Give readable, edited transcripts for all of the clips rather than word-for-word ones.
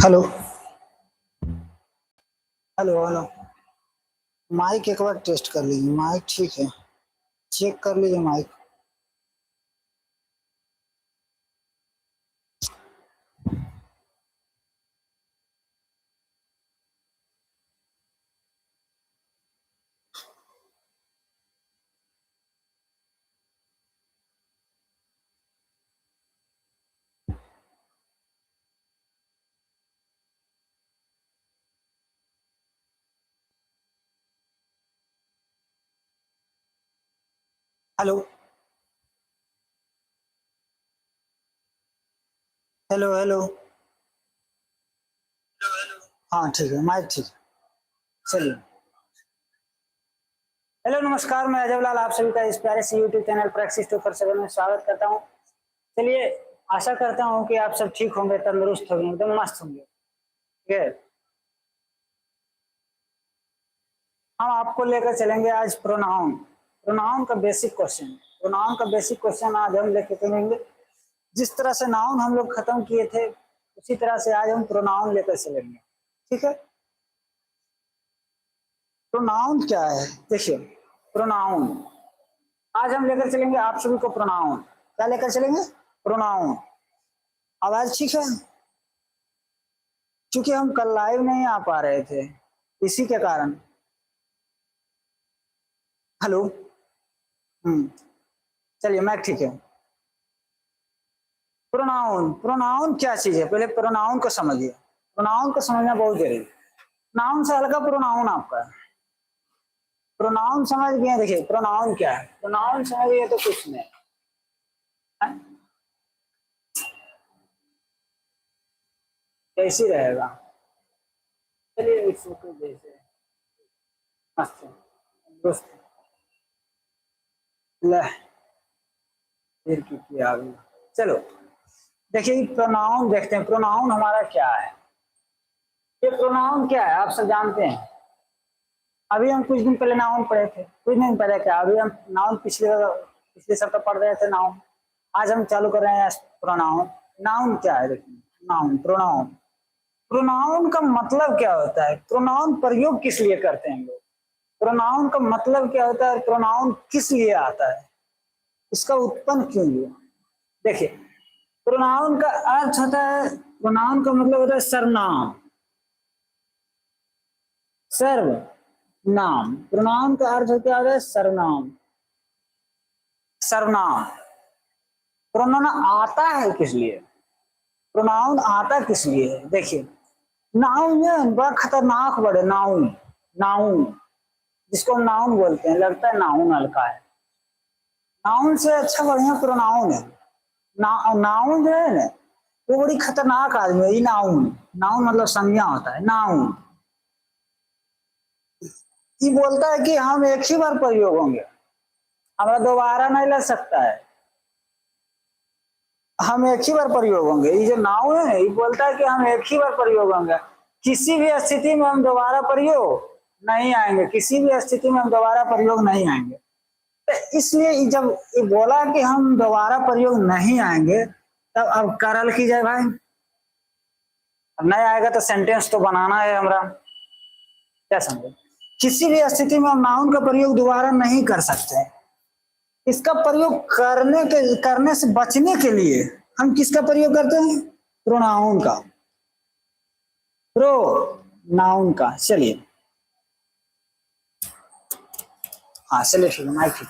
Hello. Hello hello. Mic एक बार test कर लीजिए। माइक ठीक है, चेक कर लीजिए माइक। Hello hello hello. हाँ ठीक है, माइक ठीक है। चलिए। हेलो नमस्कार, मैं अजय लाल आप सभी का इस प्यारे से यूट्यूब चैनल प्रैक्टिस 247 में स्वागत करता हूँ। चलिए, आशा करता हूँ कि आप सब ठीक होंगे, तंदुरुस्त होंगे, एकदम मस्त होंगे। ठीक है, हम आपको लेकर चलेंगे आज प्रोनाउन। प्रोनाउन का बेसिक क्वेश्चन। प्रोनाउन का बेसिक क्वेश्चन आज हम लेके चलेंगे। जिस तरह से नाउन हम लोग खत्म किए थे उसी तरह से आज हम प्रोनाउन लेकर चलेंगे। ठीक है, प्रोनाउन क्या है? देखिए, प्रोनाउन आज हम लेकर चलेंगे आप सभी को। प्रोनाउन क्या लेकर चलेंगे? प्रोनाउन। आवाज ठीक है? क्योंकि हम कल लाइव नहीं आ पा रहे थे, इसी के कारण। हेलो। चलिए, मैं ठीक है। प्रोनाउन, प्रोनाउन क्या चीज है पहले प्रोनाउन को समझिए। प्रोनाउन को समझना बहुत जरूरी। नाउन से हल्का प्रोनाउन आपका। प्रोनाउन समझ गए? देखिए प्रोनाउन क्या है। प्रोनाउन समझ गए तो कुछ नहीं है? कैसी रहेगा? चलिए इसको जैसे मस्त दोस्त ले फिर की किया गया। चलो देखिए, प्रोनाउन देखते हैं। प्रोनाउन हमारा क्या है? ये प्रोनाउन क्या है आप सब जानते हैं? अभी हम कुछ दिन पहले नाउन पढ़े थे। कुछ दिन पहले क्या, अभी हम नाउन पिछले सप्ताह पढ़ रहे थे नाउन। आज हम चालू कर रहे हैं प्रोनाउन। नाउन क्या है? देखिए, नाउन, प्रोनाउन। प्रोनाउन का मतलब क्या होता है? प्रोनाउन प्रयोग किस लिए करते हैं लोग? प्रोनाउन का मतलब क्या होता है? प्रोनाउन किस लिए आता है? इसका उत्पन्न क्यों हुआ? देखिए, प्रोनाउन का अर्थ होता है, प्रोनाउन का मतलब होता है सर्वनाम। सर्वनाम, प्रोनाउन का अर्थ होता है सर्वनाम। सर्वनाम। प्रोनाउन आता है किस लिए? प्रोनाउन आता किस लिए है? देखिए, नाउन है बड़ा खतरनाक वर्ड है। नाउन, नाउन जिसको हम नाउन बोलते हैं, लगता है नाउन हल्का है। नाउन से अच्छा बढ़िया प्रोनाउन है। नाउन जो है ना, वो बड़ी खतरनाक आदमी है। नाउन, नाउन मतलब संज्ञा होता है। नाउन ये बोलता है कि हम एक ही बार प्रयोग होंगे, हमारा दोबारा नहीं लग सकता है। हम एक ही बार प्रयोग होंगे। ये जो नाउन है ये बोलता है कि हम एक ही बार प्रयोग होंगे, किसी भी स्थिति में हम दोबारा प्रयोग नहीं आएंगे। किसी भी स्थिति में हम दोबारा प्रयोग नहीं आएंगे। तो इसलिए जब ये बोला कि हम दोबारा प्रयोग नहीं आएंगे, तब अब करल की जाए भाई। अब नहीं आएगा तो सेंटेंस तो बनाना है हमरा। क्या समझे? किसी भी स्थिति में हम नाउन का प्रयोग दोबारा नहीं कर सकते। इसका प्रयोग करने से बचने के लिए हम किसका प्रयोग करते हैं? प्रोनाउन का। प्रोनाउन का। चलिए, हाँ चलिए ठीक है, माइक ठीक।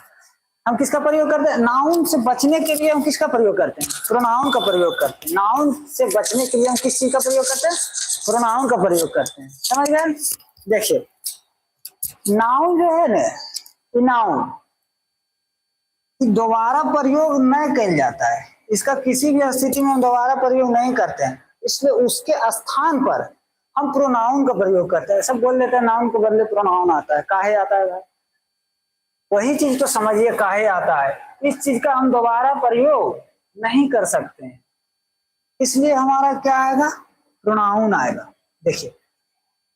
हम किसका प्रयोग करते हैं? नाउन से बचने के लिए हम किसका प्रयोग करते हैं? प्रोनाउन का प्रयोग करते हैं। नाउन से बचने के लिए हम किस चीज का प्रयोग करते हैं? प्रोनाउन का प्रयोग करते हैं। समझ गए? देखिए, नाउन जो है ना, नाउन दोबारा प्रयोग नहीं किया जाता है। इसका किसी भी स्थिति में हम दोबारा प्रयोग नहीं करते हैं, इसलिए उसके स्थान पर हम प्रोनाउन का प्रयोग करते हैं। सब बोल देते हैं नाउन के बदले प्रोनाउन आता है। काहे आता है भाई? वही चीज तो समझिए, काहे आता है। इस चीज का हम दोबारा प्रयोग नहीं कर सकते हैं, इसलिए हमारा क्या आएगा? प्रोनाउन आएगा। देखिए,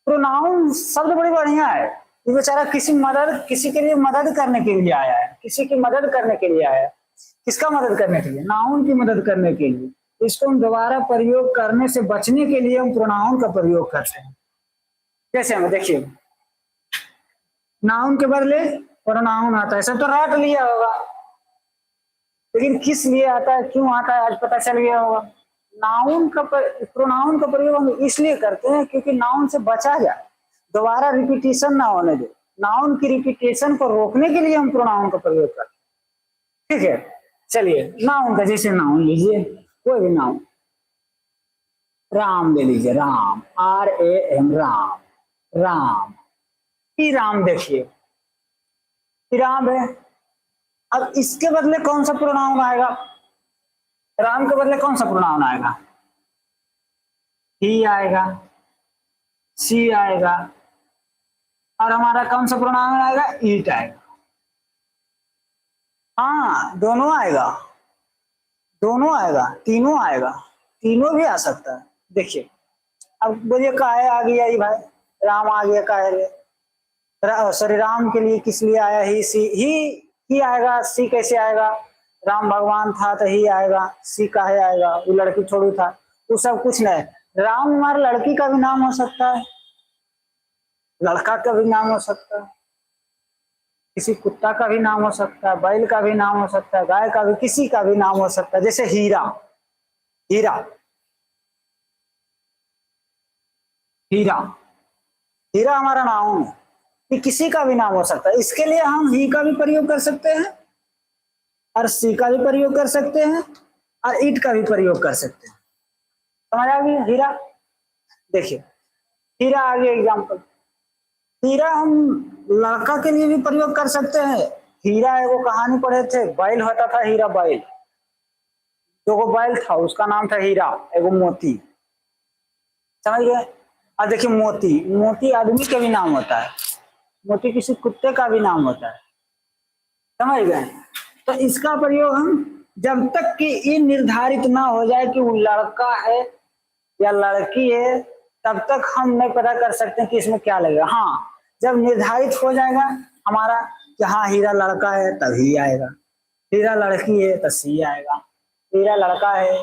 प्रोनाउन शब्द बड़ी बढ़िया है। ये बेचारा किसी के लिए मदद करने के लिए आया है। किसी की मदद करने के लिए आया है। किसका मदद करने के लिए? नाउन की मदद करने के लिए। इसको हम दोबारा प्रयोग करने से बचने के लिए हम प्रोनाउन का प्रयोग करते हैं। कैसे हमें देखिए, नाउन के बदले प्रोनाउन आता है, सब तो रट लिया होगा, लेकिन किस लिए आता है, क्यों आता है, आज पता चल गया होगा। नाउन का प्रोनाउन का प्रयोग हम इसलिए करते हैं क्योंकि नाउन से बचा जाए, दोबारा रिपीटेशन ना होने दे। नाउन की रिपीटेशन को रोकने के लिए हम प्रोनाउन का प्रयोग करते हैं। ठीक है, चलिए नाउन का, जैसे नाउन लीजिए, कोई भी नाउन, राम ले लीजिए, राम, RAM, राम, राम, राम, देखिए राम है। अब इसके बदले कौन सा प्रोनाउन आएगा, राम के बदले कौन सा प्रोनाउन आएगा, ही आएगा, सी आएगा, और हमारा कौन सा प्रोनाउन आएगा, ईट आएगा। हाँ, दोनों आएगा, दोनों आएगा, तीनों आएगा, तीनों भी आ सकता है। देखिए अब बोलिए काहे आ गया ये भाई, राम आ गया काहे रे, सॉरी राम के लिए किस लिए आया, ही, सी, ही आएगा, सी कैसे आएगा, राम भगवान था तो ही आएगा, सी काहे आएगा, वो लड़की थोड़ी था, वो सब कुछ नहीं। राम हमारा लड़की का भी नाम हो सकता है, लड़का का भी नाम हो सकता है, किसी कुत्ता का भी नाम हो सकता है, बैल का भी नाम हो सकता है, गाय का भी, किसी का भी नाम हो सकता है। जैसे हीरा, हीरा, हीरा, हीरा हमारा नाम है, ये किसी का भी नाम हो सकता है। इसके लिए हम ही का भी प्रयोग कर सकते हैं, और सी का भी प्रयोग कर सकते हैं, और ईट का भी प्रयोग कर सकते हैं। समझ आ गई हीरा। देखिए हीरा आ गया एग्जाम्पल। हीरा हम लड़का के लिए भी प्रयोग कर सकते हैं। हीरा एगो कहानी पढ़े थे, बैल होता था हीरा, बैल, जो बैल था उसका नाम था हीरा, एगो मोती, समझ गए। और देखिए मोती, मोती आदमी का भी नाम होता है, मोती किसी कुत्ते का भी नाम होता है, समझ गए। तो इसका प्रयोग हम जब तक कि ये निर्धारित ना हो जाए कि वो लड़का है या लड़की है, तब तक हम नहीं पता कर सकते कि इसमें क्या लगेगा। हाँ, जब निर्धारित हो जाएगा हमारा कि हाँ हीरा लड़का है तभी आएगा, हीरा लड़की है तो सी आएगा, हीरा लड़का है।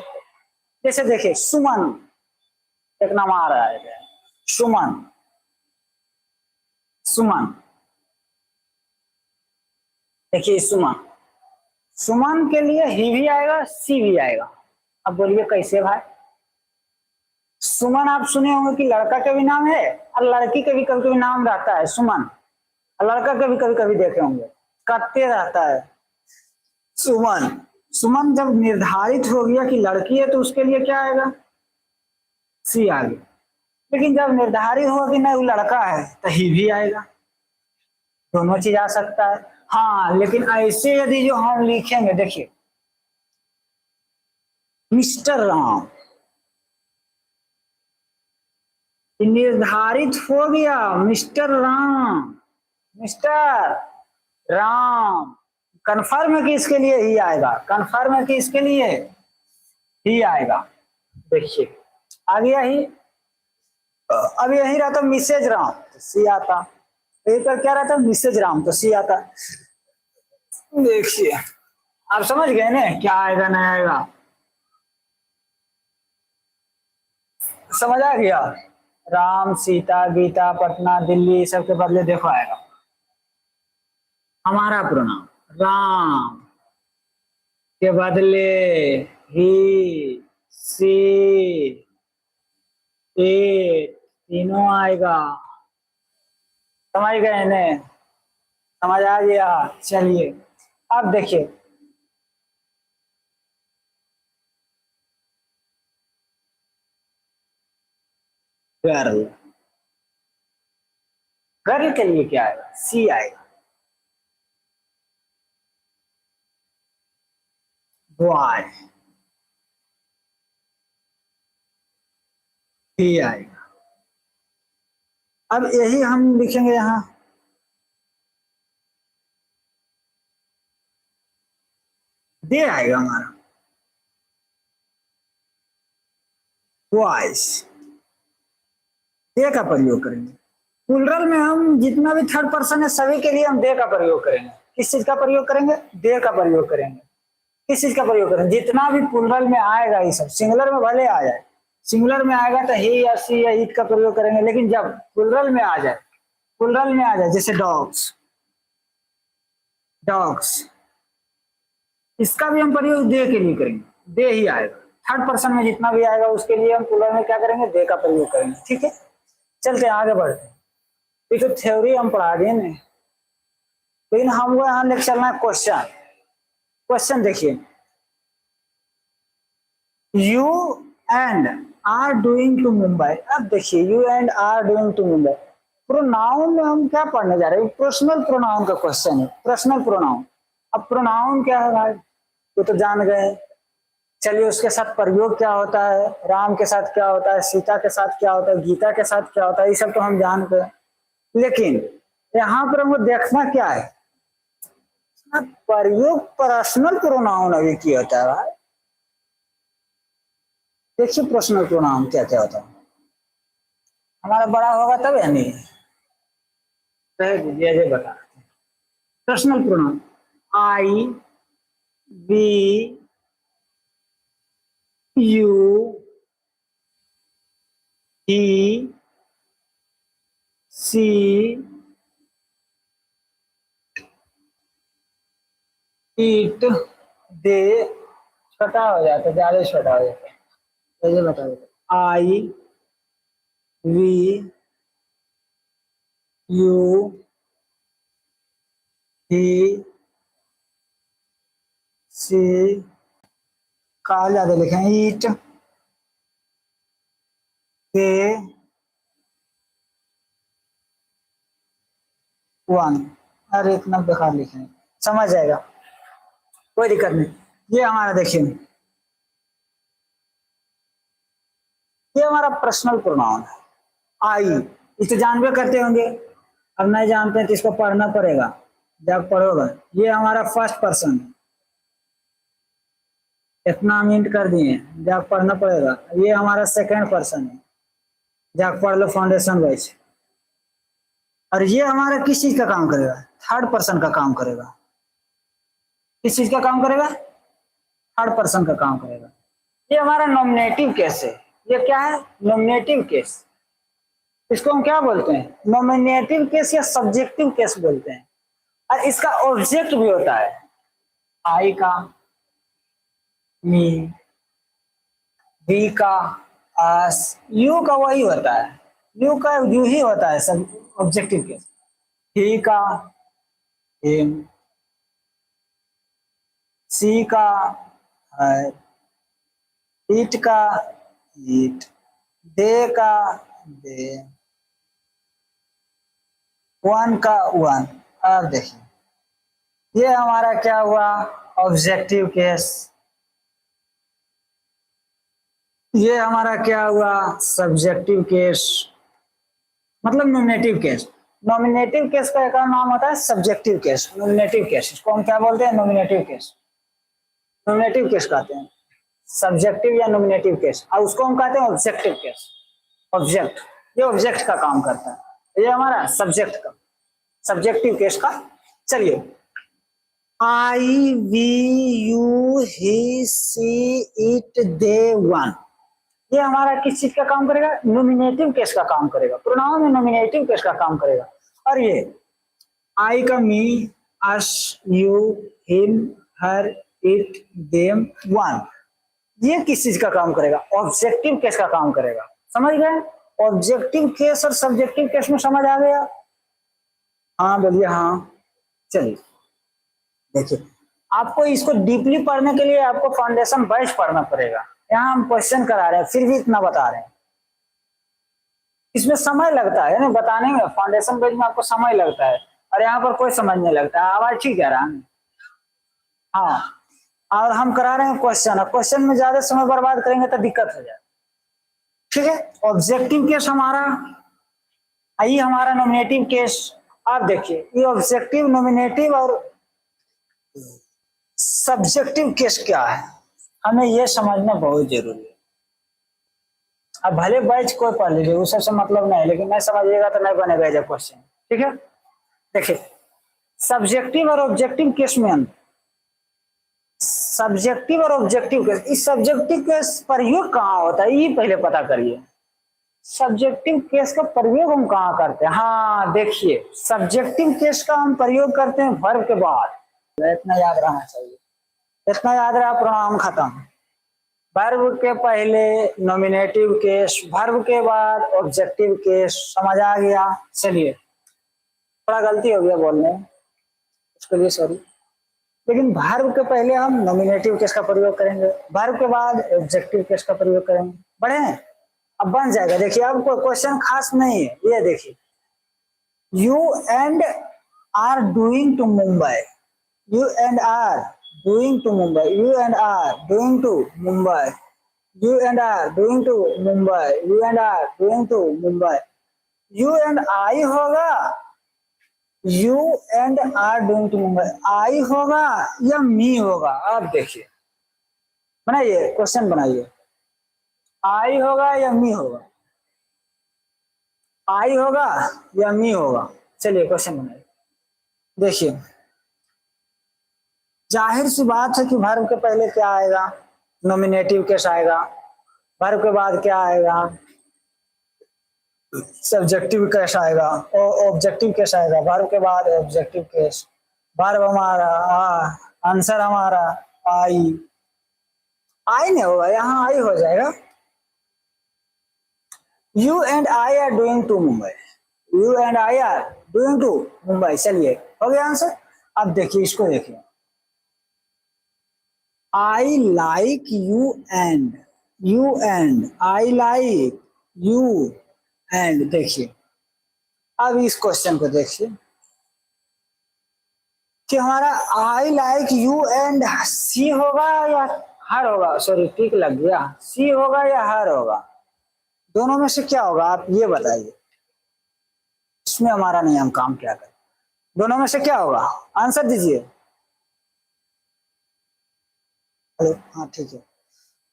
जैसे देखिए सुमन, एक नाम आ रहा है, सुमन, सुमन, देखिए सुमन, सुमन के लिए ही भी आएगा, सी भी आएगा। अब बोलिए कैसे भाई, सुमन आप सुने होंगे कि लड़का का भी नाम है और लड़की का भी कभी कभी नाम रहता है सुमन, और लड़का का भी कभी कभी देखे होंगे करते रहता है सुमन। सुमन जब निर्धारित हो गया कि लड़की है तो उसके लिए क्या आएगा, सी आ गया। लेकिन जब निर्धारित होगा कि नहीं वो लड़का है तो ही भी आएगा, दोनों चीज आ सकता है। हाँ, लेकिन ऐसे यदि जो हम लिखेंगे, देखिए मिस्टर राम, निर्धारित हो गया mister Ram, mister Ram, confirm है कि इसके लिए ही आएगा, कन्फर्म है कि इसके लिए ही आएगा। देखिए आ गया ही। अब यही रहता मिसेज राम तो सी आता, यही पर क्या रहता मिसेज राम तो सी आता। देखिए आप समझ गए ना क्या आएगा नहीं आएगा, समझ आ गया। राम, सीता, गीता, पटना, दिल्ली, सबके बदले देखो आएगा हमारा प्रोनाउन, राम के बदले ही, सी, इट, तीनों आएगा। समझ गए ने, समझ आ गया। चलिए अब देखिए गर्ल, गर्ल के लिए क्या आएगा, सी आएगा। बॉय, ही आएगा। अब यही हम लिखेंगे यहाँ, दे आएगा हमारा, बॉयज, दे का प्रयोग करेंगे। प्लूरल में हम जितना भी थर्ड पर्सन है सभी के लिए हम दे का प्रयोग करेंगे। किस चीज का प्रयोग करेंगे, दे का प्रयोग करेंगे। किस चीज का प्रयोग करें, जितना भी प्लूरल में आएगा ये सब, सिंगुलर में भले आ जाए, सिंगुलर में आएगा तो ही या सी या इट का प्रयोग करेंगे, लेकिन जब प्लूरल में आ जाए, प्लूरल में आ जाए जैसे डॉग्स, डॉग्स, इसका भी हम प्रयोग दे के लिए करेंगे, दे ही आएगा, थर्ड पर्सन में जितना भी आएगा उसके लिए हम प्लूरल में क्या करेंगे, दे का प्रयोग करेंगे। ठीक है, चलते आगे बढ़ते हैं। ये तो थ्योरी हम पढ़ा दिए ना, लेकिन हमको यहाँ लेके चलना है क्वेश्चन। क्वेश्चन देखिए, you and are doing to Mumbai. अब देखिए you and are doing to Mumbai, pronoun में हम क्या पढ़ने जा रहे हैं, पर्सनल प्रोनाउन का क्वेश्चन है, पर्सनल प्रोनाउन। अब प्रोनाउन क्या है भाई, वो तो जान गए। चलिए उसके साथ प्रयोग क्या होता है, राम के साथ क्या होता है, सीता के साथ क्या होता है, गीता के साथ क्या होता है, ये सब तो हम जान गए। लेकिन यहाँ पर हमको देखना क्या है, प्रयोग पर्सनल प्रोनाउन अभी क्या होता है भाई। देखिए पर्सनल प्रोनाउन क्या क्या होता है, हमारा बड़ा होगा तब या नहीं, कह दीजिए बता। Personal pronoun I, we, you, he, she, it, they, छोटा हो जाता है, ज्यादा छोटा हो जाता है, ऐसे बता देते। आई, वी, यू, ही, सी, का ज्यादा लिखे, ईट, दे, वन, और एक नंबर बेकार लिखे, समझ जाएगा, कोई दिक्कत नहीं। ये हमारा देखिए, ये हमारा पर्सनल प्रोनाउन है। आई, इसे जानबे करते होंगे, अब नहीं जानते हैं तो इसको पढ़ना पड़ेगा, जब पढ़ोगा। ये हमारा फर्स्ट पर्सन है, इतना मिनट कर दिए, जब पढ़ना पड़ेगा। ये हमारा सेकंड पर्सन है, जब पढ़ लो फाउंडेशन वाइज। और ये हमारा किस चीज का काम करेगा, थर्ड पर्सन का काम करेगा। किस चीज का काम करेगा, थर्ड पर्सन का काम करेगा। ये हमारा नॉमिनेटिव केस है। ये क्या है, नॉमिनेटिव केस। इसको हम क्या बोलते हैं, नॉमिनेटिव केस या सब्जेक्टिव केस बोलते हैं। और इसका ऑब्जेक्ट भी होता है, आई का, मी, वी का, आस, यू का वही होता है, यू का यू ही होता है सब ऑब्जेक्टिव केस। ही का, हिम, सी का, है, इट का, इट, दे का, दे, वन का, वन। अब देखिए ये हमारा क्या हुआ, ऑब्जेक्टिव केस। ये हमारा क्या हुआ, सब्जेक्टिव केस, मतलब नॉमिनेटिव केस। नॉमिनेटिव केस का एक और नाम होता है सब्जेक्टिव केस, नॉमिनेटिव केस। इसको हम क्या बोलते हैं, नॉमिनेटिव केस, नॉमिनेटिव केस कहते हैं, सब्जेक्टिव या नॉमिनेटिव केस। और उसको हम कहते हैं ऑब्जेक्टिव केस, ऑब्जेक्ट। ये ऑब्जेक्ट का काम करता है, ये हमारा सब्जेक्ट का, सब्जेक्टिव केस का। चलिए, I, we, you, he, she, it, they, one, ये हमारा किस चीज का काम करेगा, नॉमिनेटिव केस का काम करेगा। प्रोनाउन में नॉमिनेटिव केस का काम करेगा। और ये आई का me, us, you, him, her, it, them, one, ये किस चीज का काम करेगा, ऑब्जेक्टिव केस का काम करेगा। समझ गए, ऑब्जेक्टिव केस और सब्जेक्टिव केस में समझ आ गया। हाँ बोलिए हाँ। चलिए देखिए, आपको इसको डीपली पढ़ने के लिए आपको फाउंडेशन वाइज पढ़ना पड़ेगा। यहाँ हम क्वेश्चन करा रहे हैं, फिर भी इतना बता रहे हैं, इसमें समय लगता है ना बताने में। फाउंडेशन पेज में आपको समय लगता है, और यहाँ पर कोई समझ नहीं लगता है। आवाज ठीक है रहा, हाँ। और हम करा रहे हैं क्वेश्चन, और क्वेश्चन में ज्यादा समय बर्बाद करेंगे तो दिक्कत हो जाए। ठीक है, ऑब्जेक्टिव केस हमारा, आई हमारा नॉमिनेटिव केस। आप देखिए ये ऑब्जेक्टिव, नॉमिनेटिव और सब्जेक्टिव केस क्या है, हमें यह समझना बहुत जरूरी है। अब भले बैच कोई पढ़ लीजिए, उस सबसे मतलब नहीं, लेकिन नहीं समझिएगा तो नहीं बनेगा जब क्वेश्चन। ठीक है, देखिए सब्जेक्टिव और ऑब्जेक्टिव केस में सब्जेक्टिव और ऑब्जेक्टिव केस, इस सब्जेक्टिव केस प्रयोग कहाँ होता है ये पहले पता करिए। सब्जेक्टिव केस का प्रयोग हम कहाँ करते हैं? हाँ देखिए, सब्जेक्टिव केस का हम प्रयोग करते हैं वर्ब के बाद। इतना याद रहना चाहिए, इतना याद रहा, प्रोनाउन खत्म। वर्ब के पहले नॉमिनेटिव केस, वर्ब के बाद ऑब्जेक्टिव केस, समझ आ गया? चलिए, थोड़ा गलती हो गया बोलने, उसके लिए सॉरी। लेकिन वर्ब के पहले हम नॉमिनेटिव केस का प्रयोग करेंगे, वर्ब के बाद ऑब्जेक्टिव केस का प्रयोग करेंगे। बढ़े? अब बन जाएगा। देखिए, अब कोई क्वेश्चन खास नहीं है, ये देखिए, you and are doing to Mumbai, you and are doing to Mumbai, you and are doing to Mumbai, you and are doing to Mumbai, you and are doing to Mumbai. You and I होगा, you and are doing to Mumbai, I होगा या मी होगा? आप देखिए, बनाइए, question बनाइए, आई होगा या मी होगा? आई होगा या मी होगा? चलिए क्वेश्चन बनाइए। देखिए, जाहिर सी बात है कि वर्ब के पहले क्या आएगा? नॉमिनेटिव केस आएगा। वर्ब के बाद क्या आएगा? सब्जेक्टिव केस आएगा और ऑब्जेक्टिव केस आएगा। वर्ब के बाद ऑब्जेक्टिव केस। वर्ब हमारा आंसर हमारा आई, आई नहीं होगा, यहाँ आई हो जाएगा। You and I are doing to Mumbai, you and I are doing to Mumbai. चलिए, हो गया आंसर। अब देखिए, इसको देखिए, I like you and, you and, I like you and. देखिए, अब इस क्वेश्चन को देखिए कि हमारा I like you and she होगा या हर होगा? सॉरी, टिक लग गया। सी होगा या हर होगा? दोनों में से क्या होगा? आप ये बताइए, इसमें हमारा नहीं, हम काम क्या करें। दोनों में से क्या होगा? आंसर दीजिए। हेलो, हाँ ठीक है,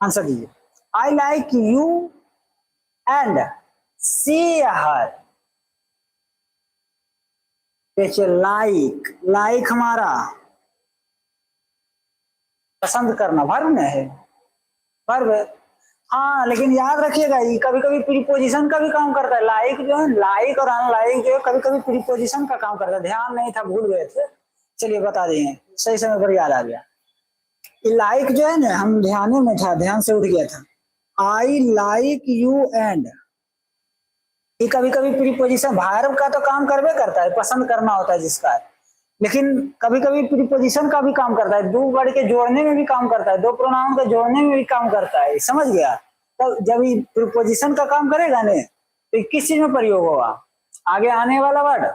आंसर दीजिए। आई लाइक यू एंड सी या हर? देखिए, लाइक, लाइक हमारा पसंद करना, वर्ब में है, वर्ब है। हाँ, लेकिन याद रखिएगा, ये कभी कभी प्रीपोजिशन का भी काम करता है। लाइक जो है, लाइक और अनलाइक जो है, कभी कभी प्रीपोजिशन का काम करता है। ध्यान नहीं था, भूल गए थे, चलिए बता देंगे, सही समय पर याद आ गया। लाइक जो है ना, हम ध्यान में था, ध्यान से उठ गया था। आई लाइक यू एंड, ये कभी कभी प्रीपोजिशन वर्ब का तो काम करवे करता है, पसंद करना होता है जिसका, लेकिन कभी कभी प्रीपोजिशन का भी काम करता है। दो वर्ड के जोड़ने में भी काम करता है, दो प्रोनाउन के जोड़ने में भी काम करता है, समझ गया? तो जब ये प्रीपोजिशन का काम करेगा ने, तो किस चीज में प्रयोग होगा? आगे आने वाला वर्ड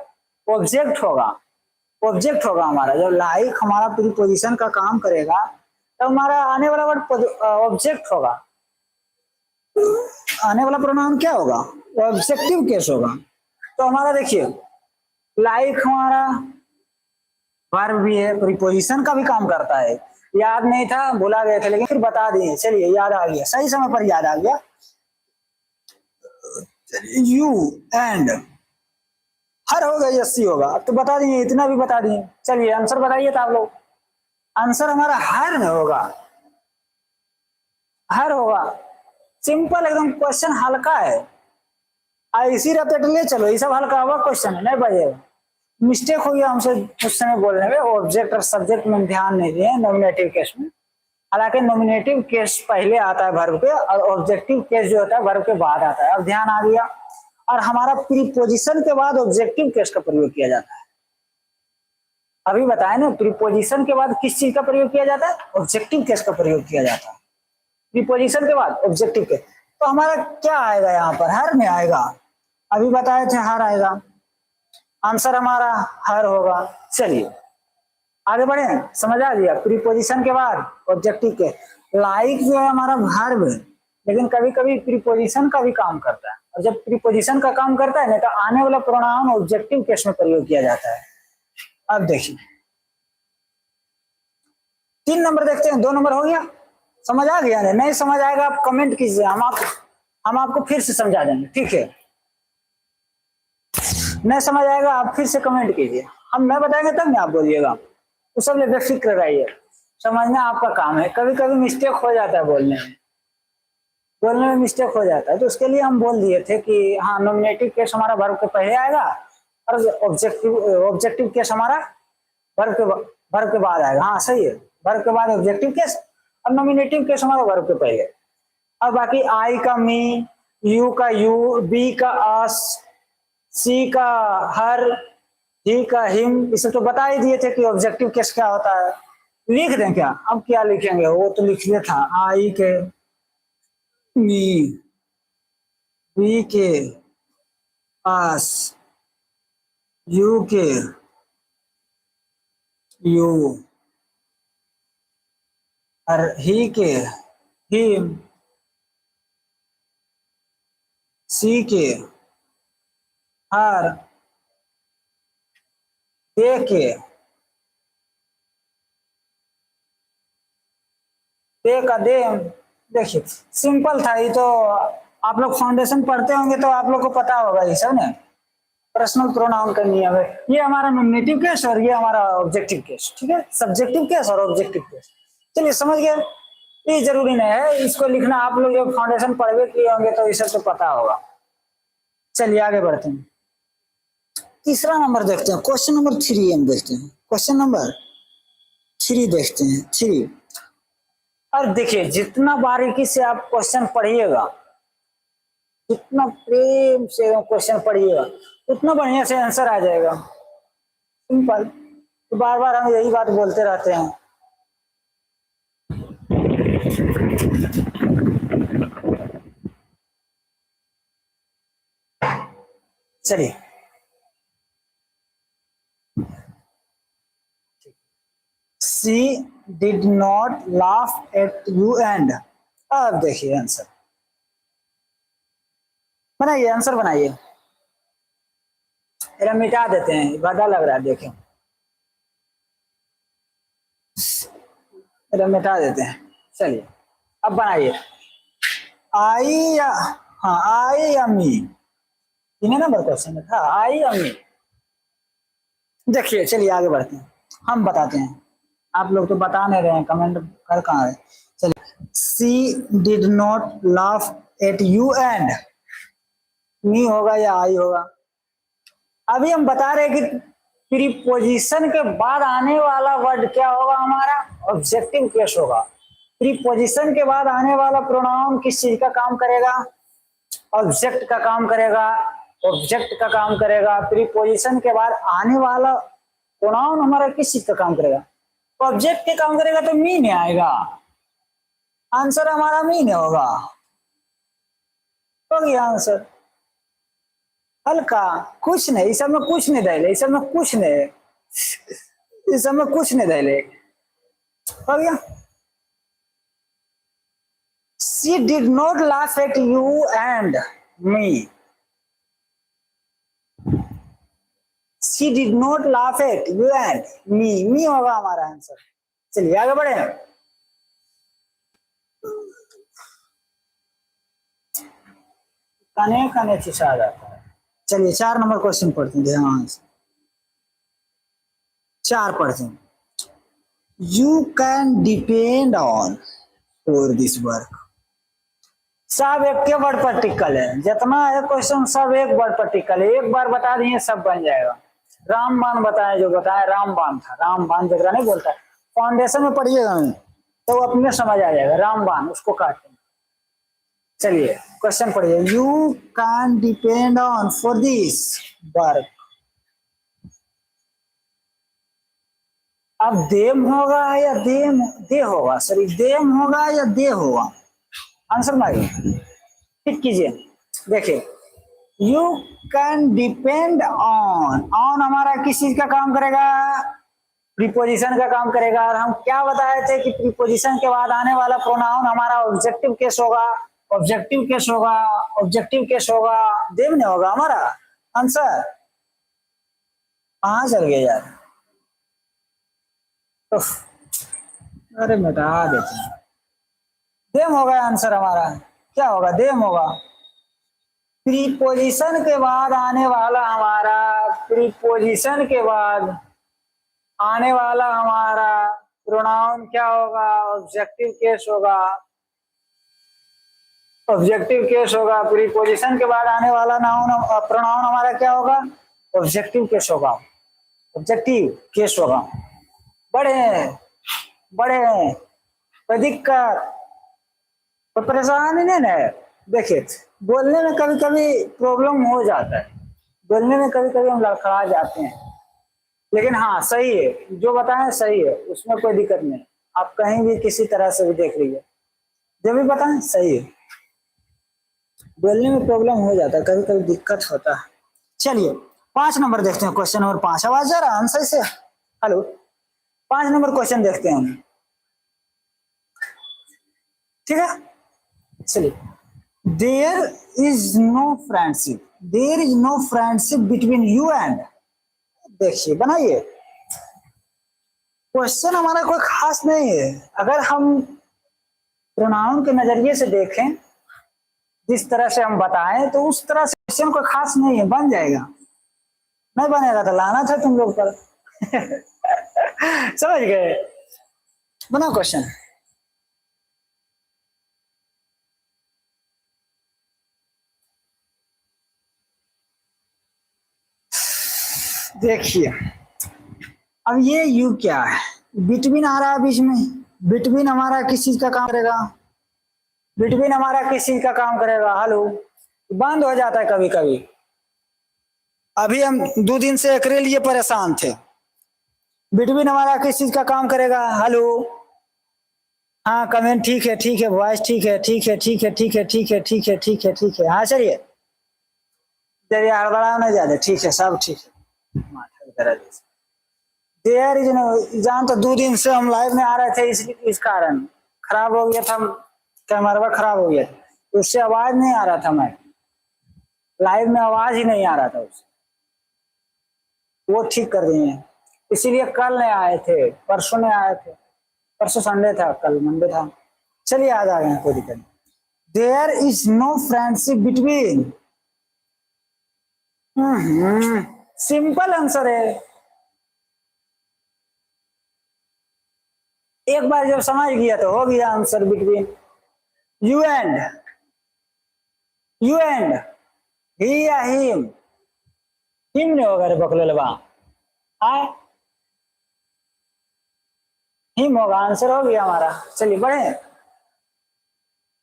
ऑब्जेक्ट होगा, ऑब्जेक्ट होगा हमारा। जब लाइक हमारा प्रीपोजिशन का काम करेगा, तो हमारा आने वाला वर्ड ऑब्जेक्ट होगा। आने वाला प्रोनाउन क्या होगा? ऑब्जेक्टिव केस होगा। तो हमारा देखिए, लाइक हमारा वर्ब भी है, प्रीपोजिशन का भी काम करता है। याद नहीं था, भुला गए थे, लेकिन फिर बता दिए। चलिए, याद आ गया, सही समय पर याद आ गया। यू एंड हर होगा या सी होगा? अब तो बता दिए, इतना भी बता दिए। चलिए, आंसर बताइए तो आप लोग। आंसर हमारा हर में होगा, हर होगा। सिंपल एकदम, क्वेश्चन हल्का है। इसी रपेट ले चलो, ये सब हल्का हुआ क्वेश्चन है, नहीं बजेगा। मिस्टेक हो गया हमसे उस समय बोलने में, ऑब्जेक्ट और सब्जेक्ट में ध्यान नहीं दिए नॉमिनेटिव केस में। हालांकि नॉमिनेटिव केस पहले आता है वर्ब के, और ऑब्जेक्टिव केस जो होता है वर्ब के बाद आता है। अब ध्यान आ गया। और हमारा प्रीपोजिशन के बाद ऑब्जेक्टिव केस का प्रयोग किया जाता है। अभी बताए ना, प्रीपोजिशन के बाद किस चीज का प्रयोग किया जाता है? ऑब्जेक्टिव केस का प्रयोग किया जाता है। प्रीपोजिशन के बाद ऑब्जेक्टिव केस। तो हमारा क्या आएगा यहाँ पर? हर में आएगा। अभी बताए थे हर आएगा, आंसर हमारा हर होगा। चलिए आगे बढ़े, समझ आ गया? प्रीपोजिशन के बाद ऑब्जेक्टिव के। लाइक जो है हमारा वर्ब है, लेकिन कभी कभी प्रीपोजिशन का भी काम करता है। और जब प्रीपोजिशन का काम करता है ना, तो आने वाला प्रोनाउन ऑब्जेक्टिव केस में प्रयोग किया जाता है। अब देखिए, 3 नंबर देखते हैं। 2 नंबर हो गया, समझ आ गया? नहीं समझ आएगा आप कमेंट कीजिए, हम आपको फिर से समझा देंगे, ठीक है? नहीं समझ आएगा आप फिर से कमेंट कीजिए, हम नहीं बताएंगे तब नहीं आप बोलिएगा। तो सब बेफिक्र रहिए। समझना आपका काम है। कभी कभी मिस्टेक हो जाता है बोलने में मिस्टेक हो जाता है, तो उसके लिए हम बोल दिए थे कि हाँ नॉमिनेटिव केस हमारा वर्ब के पहले आएगा और ऑब्जेक्टिव केस हमारा वर्ब के बाद आएगा। हाँ सही है, वर्ब के बाद ऑब्जेक्टिव केस और नॉमिनेटिव केस हमारा वर्ब के पहले। अब बाकी आई का मी, यू का यू, बी का अस, सी का हर, ही का हिम, इसे तो बता ही दिए थे कि ऑब्जेक्टिव केस क्या होता है। लिख दें क्या? अब क्या लिखेंगे, वो तो लिख लिया था। आई के मी, बी के अस, यू के यू और ही के हिम, सी के हर, दे के दे का देम। देखिए सिंपल था ये तो, आप लोग फाउंडेशन पढ़ते होंगे तो आप लोग को पता होगा ये सब ना। पर्सनल प्रोनाउन का नियम है। ये हमारा नॉमिनेटिव केस और ये हमारा ऑब्जेक्टिव केस, ठीक है, सब्जेक्टिव केस और ऑब्जेक्टिव केस। चलिए समझ गए, ये जरूरी नहीं है इसको लिखना, आप लोग जब फाउंडेशन पढ़ किए होंगे तो इसे तो पता होगा। चलिए आगे बढ़ते हैं, तीसरा नंबर देखते हैं, क्वेश्चन नंबर 3 हम देखते हैं। क्वेश्चन नंबर 3 देखते हैं, 3। और देखिए जितना बारीकी से आप क्वेश्चन पढ़िएगा, जितना प्रेम से क्वेश्चन पढ़िएगा उतना बढ़िया से आंसर आ जाएगा। सिंपल, तो बार बार हम यही बात बोलते रहते हैं। चलिए she did not laugh at you and. अब देखिए आंसर बनाइए, आंसर बनाइए। इधर मिटा देते हैं, बड़ा लग रहा है, देखें इधर मिटा देते हैं। चलिए अब बनाइए, आई या हाँ आई या मी, इन्हें नंबर क्वेश्चन था आई या मी। देखिए चलिए आगे बढ़ते हैं, हम बताते हैं, आप लोग तो बता नहीं रहे हैं, कमेंट कर कहाँ है। चलिए she did not laugh at you and, me होगा या आई होगा? अभी हम बता रहे हैं कि प्रीपोजिशन के बाद आने वाला वर्ड क्या होगा, हमारा ऑब्जेक्टिव केस होगा। प्रीपोजिशन के बाद आने वाला प्रोनाउन किस चीज का काम करेगा? ऑब्जेक्ट का काम करेगा, ऑब्जेक्ट का काम करेगा। प्रीपोजिशन के बाद आने वाला प्रोनाउन हमारा किस चीज का काम करेगा? ऑब्जेक्ट के काम करेगा, तो मी नहीं आएगा, आंसर हमारा मी नहीं होगा। तो ये आंसर हल्का, कुछ नहीं, इस सब में कुछ नहीं धैले, इस सब में कुछ नहीं, इस सब में कुछ नहीं धैले, हो गया। She did not laugh at you and me. She did not laugh at you and me. Me होगा हमारा आंसर। चलिए आगे बढ़े, कने कने चिसा जाता है। चलिए 4 नंबर क्वेश्चन पढ़ते हैं, ध्यान से 4 पढ़ते हैं। You can depend on for this work. सब एक के वर्ड पार्टिकल है, जितना है क्वेश्चन सब एक वर्ड पार्टिकल है, एक बार बता दिए सब बन जाएगा। रामबान बताए, जो बताए रामबान था, रामबान जगह नहीं बोलता, फाउंडेशन में पढ़िएगा तो अपने समझ आ जाएगा, रामबान उसको काटते हैं। चलिए क्वेश्चन पढ़िए, you can depend on for this work. अब देम होगा या दे होगा, सॉरी देम होगा या दे होगा, आंसर मारिए, टिक कीजिए। देखिए यू कैन डिपेंड ऑन हमारा किस चीज का काम करेगा? प्रीपोजिशन का काम करेगा। और हम क्या बताए थे कि प्रीपोजिशन के बाद आने वाला प्रोनाउन हमारा ऑब्जेक्टिव केस होगा, ऑब्जेक्टिव केस होगा, ऑब्जेक्टिव केस होगा, देम नहीं होगा हमारा आंसर। कहाँ चल गया यार, तो अरे मिटा देते हैं, देम होगा आंसर हमारा। क्या होगा? देम होगा। प्रीपोजिशन के बाद आने वाला हमारा, प्रीपोजिशन के बाद आने वाला हमारा प्रोनाउन क्या होगा, ऑब्जेक्टिव केस होगा। ऑब्जेक्टिव केस होगा, प्रीपोजिशन के बाद आने वाला नाउन प्रोनाउन हमारा क्या होगा, ऑब्जेक्टिव केस होगा। ऑब्जेक्टिव केस होगा। बड़े बड़े कोई दिक्कत, कोई परेशानी नहीं ना है। देखिए बोलने में कभी कभी प्रॉब्लम हो जाता है, बोलने में कभी कभी हम लड़खड़ा जाते हैं, लेकिन हाँ सही है, जो बताएं सही है, उसमें कोई दिक्कत नहीं। आप कहीं भी किसी तरह से भी देख लीजिए, जो भी बताएं सही है। बोलने में प्रॉब्लम हो जाता है, कभी कभी दिक्कत होता है। चलिए 5 नंबर देखते हैं, क्वेश्चन नंबर 5। आवाज जा रहा है आंसर से? हेलो, 5 नंबर क्वेश्चन देखते हैं हम, ठीक है। चलिए, there is no friendship, there is no friendship between you and, देखिए बनाइए। क्वेश्चन हमारा कोई खास नहीं है, अगर हम प्रोनाउन के नजरिए से देखें, जिस तरह से हम बताएं, तो उस तरह से क्वेश्चन कोई खास नहीं है, बन जाएगा। नहीं बनेगा तो लाना था तुम लोग पर। समझ गए? बनाओ क्वेश्चन। देखिए अब ये यू क्या है, बिटवीन आ रहा है बीच में। बिटवीन हमारा किस चीज का काम करेगा, बिटवीन हमारा किस चीज का काम करेगा, हेलो। बंद हो जाता है कभी कभी। अभी हम 2 दिन से एकरे लिए परेशान थे। बिटवीन हमारा किस चीज का काम करेगा, हेलो। हाँ कमेंट ठीक है, ठीक है, वॉइस ठीक है, ठीक है, ठीक है, ठीक है, ठीक है, ठीक है, ठीक है, ठीक है। हाँ चलिए, चलिए हड़बड़ा नहीं ज्यादा, ठीक है, सब ठीक है। देयर इज नो, जान तो 2 दिन से हम लाइव में आ रहे थे, इस कारण खराब हो गया था, कैमरा खराब हो गया, उससे आवाज नहीं आ रहा था, मैं लाइव में आवाज ही नहीं आ रहा था उससे, वो ठीक कर दिए हैं। इसीलिए कल नहीं आए थे, परसों नहीं आए थे, परसों संडे था, कल मंडे था। चलिए आज आ गए हैं, कोई दिक्कत नहीं। There is no friendship between, simple answer है। एक बार जब समझ गया तो हो गया answer, between you and, you and ही या हिम, हिम नहीं होगा रे बकलोलबा, आए हिम होगा, आंसर हो गया हमारा। चलिए बढ़े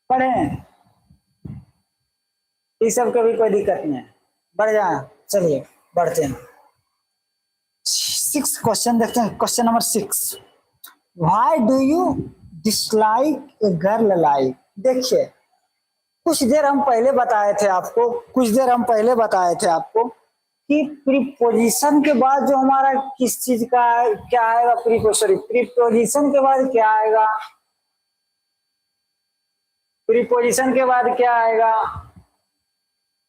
बढ़े, इस सब का भी कोई दिक्कत नहीं है, बढ़ जाए। चलिए बढ़ते हैं, 6 क्वेश्चन देखते हैं। Question number 6, why do you dislike a girl like. देखिए कुछ देर हम पहले बताए थे आपको, कुछ देर हम पहले बताए थे आपको कि प्रीपोजिशन के बाद जो हमारा किस चीज का क्या आएगा, प्रीपोजिशन के बाद क्या आएगा, प्रीपोजिशन के बाद क्या आएगा,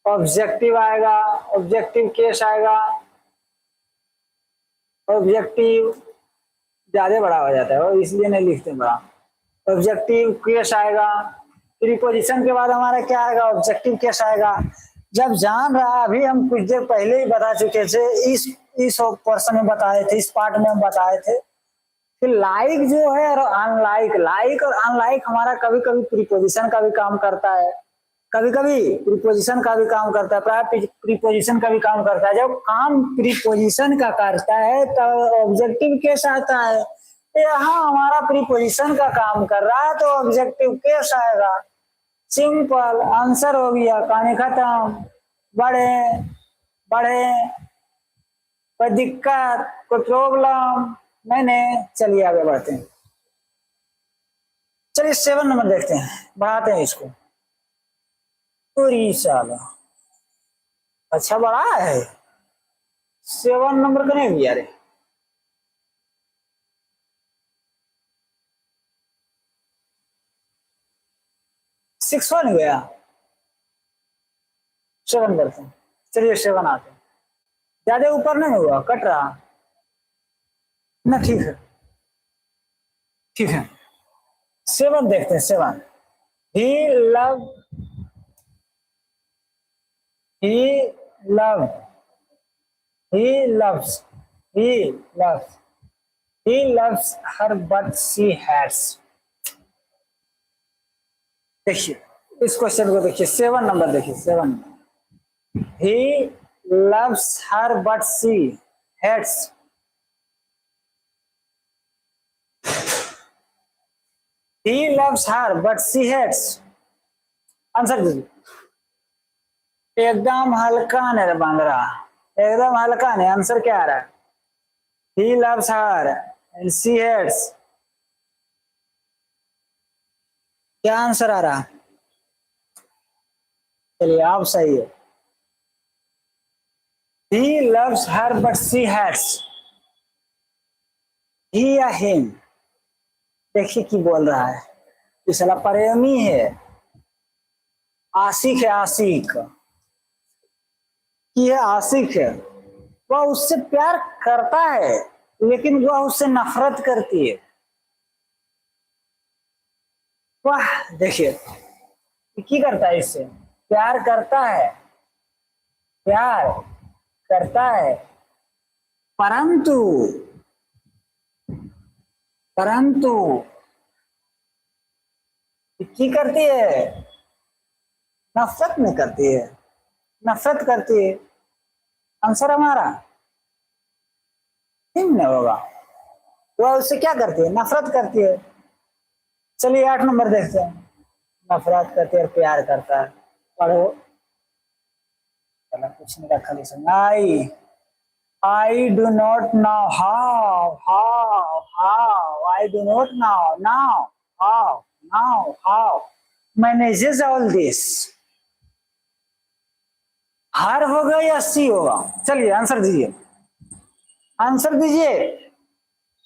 ऑब्जेक्टिव आएगा, ऑब्जेक्टिव केस आएगा। ऑब्जेक्टिव ज्यादा बड़ा हो जाता है और इसलिए नहीं लिखते बड़ा। ऑब्जेक्टिव केस आएगा, प्रीपोजिशन के बाद हमारा क्या आएगा, ऑब्जेक्टिव केस आएगा। जब जान रहा, अभी हम कुछ देर पहले ही बता चुके थे, इस पर्सन में बताए थे, इस पार्ट में हम बताए थे कि लाइक जो है और अनलाइक, लाइक और अनलाइक हमारा कभी कभी प्रीपोजिशन का भी काम करता है, कभी कभी प्रीपोजिशन का भी काम करता है, प्राय प्रीपोजिशन का भी काम करता है। जब काम प्रीपोजिशन का करता है तो ऑब्जेक्टिव केस आता है, यहाँ हमारा प्रीपोजिशन का काम कर रहा है तो ऑब्जेक्टिव केस आएगा। सिंपल आंसर हो गया, कहानी खत्म। बढ़े बढ़े, कोई दिक्कत, कोई प्रॉब्लम नहीं नहीं, चलिए आगे बढ़ते हैं। चलिए 7 नंबर देखते हैं, बढ़ाते हैं इसको। पूरी साला अच्छा बड़ा है, 7 नंबर का नहीं भैया रे, 6 बन गया, 7 करते हैं। चलिए 7 आते हैं, ज्यादा ऊपर नहीं हुआ, कट रहा ना, ठीक है ठीक है। 7 देखते हैं, 7। He love, he love, he loves, he loves, He loves her but she hates। देखिए इस क्वेश्चन को देखिए, 7 नंबर देखिए, 7। He loves her but she hates। He loves her but she hates। Answer दीजिए। एकदम हल्का नहीं बंदरा, एकदम हल्का नहीं। आंसर क्या आ रहा है? He loves her and she hates। क्या आंसर आ रहा? चलिए आप सही है। He loves her but she hates। he या him, देखिए की बोल रहा है। इस साला प्रेमी है, आशिक है, आशिक की है, आशिक है। वह उससे प्यार करता है लेकिन वह उससे नफरत करती है। वाह देखिए की करता है, इससे प्यार करता है, प्यार करता है, परंतु परंतु की करती है, नफरत नहीं करती है, नफरत करती है। आंसर हमारा नहीं होगा। वह उससे क्या करती है? नफरत करती है। चलिए 8 नंबर देखते हैं। नफरत करती है और प्यार करता है। पढ़ो। चलो कुछ नहीं रखा, listen. I do not know how I do not know now how manages all this। हार होगा या सी होगा? चलिए आंसर दीजिए, आंसर दीजिए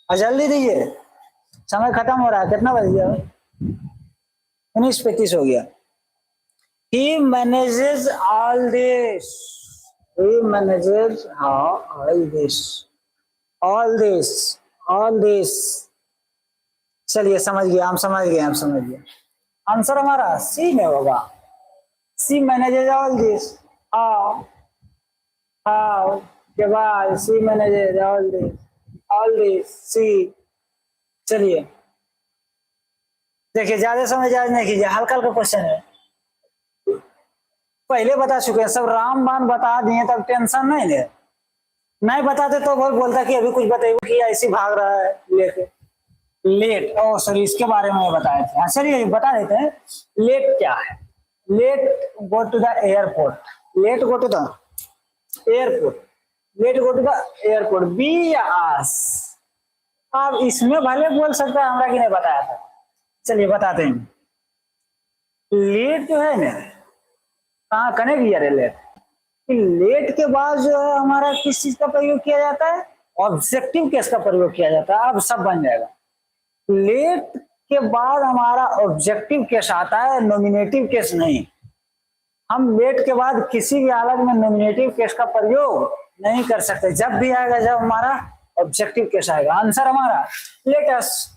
और जल्दी दीजिए, समय खत्म हो रहा है। कितना बज गया? 19:35 हो गया। He manages all this। He manages all this। चलिए समझ गए, हम समझ गए, हम समझ गए। आंसर हमारा सी में होगा। सी मैनेजेज ऑल दिस। हाउ के बाद सी मैनेजेज ऑल दिस सी। चलिए देखिए, ज्यादा समय जायज नहीं कीजिए, हल्का हल्का क्वेश्चन है। पहले बता चुके हैं सब, रामबाण बता दिए तब टेंशन नहीं ले। नहीं बताते तो बहुत बोलता कि अभी कुछ बताइए कि ऐसी भाग रहा है लेके। लेट, ओ सॉरी, इसके बारे में बताए थे। चलिए बता देते हैं लेट क्या है। Let go to the airport, let go to the airport, let go to the airport. We या आस, आप इसमें भले बोल सकता है हमरा की नहीं बताया था। चलिए बताते हैं। लेट जो है ना, कहाँ कनेक्ट किया रे लेट। लेट के बाद जो है हमारा किस चीज का प्रयोग किया जाता है? ऑब्जेक्टिव केस का प्रयोग किया जाता है। अब सब बन जाएगा। लेट के बाद हमारा ऑब्जेक्टिव केस आता है, नॉमिनेटिव केस नहीं। हम लेट के बाद किसी भी हालत में नॉमिनेटिव केस का प्रयोग नहीं कर सकते। जब भी आएगा जब हमारा ऑब्जेक्टिव केस आएगा। आंसर हमारा लेटस।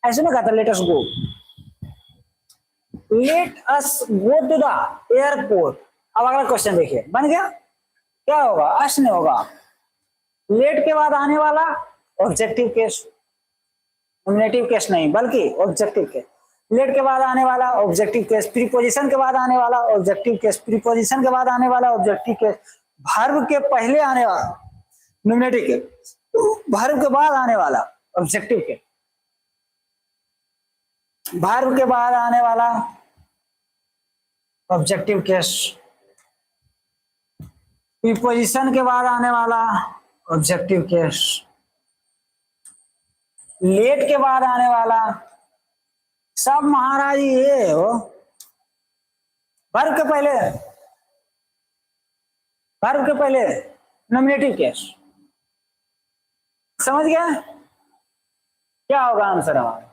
ऐसे नहीं कहता let's go, let us go to the airport. अब अगला क्वेश्चन देखिए, बन गया। क्या होगा? अस नहीं होगा। लेट के बाद आने वाला ऑब्जेक्टिव केस, नॉमिनेटिव केस नहीं बल्कि ऑब्जेक्टिव केस। लेट के बाद आने वाला ऑब्जेक्टिव केस, प्रीपोजिशन के बाद आने वाला ऑब्जेक्टिव केस, प्रीपोजिशन के बाद आने वाला ऑब्जेक्टिव केस, वर्ब के पहले आने वाला नॉमिनेटिव केस, वर्ब के बाद आने वाला ऑब्जेक्टिव केस, वर्ब के बाद आने वाला ऑब्जेक्टिव केस, प्रीपोजिशन के बाद आने वाला ऑब्जेक्टिव केस, लेट के बाद आने वाला। सब महाराज ये हो। वर्ब के पहले, वर्ब के पहले नॉमिनेटिव केस। समझ गया? क्या होगा आंसर हमारा?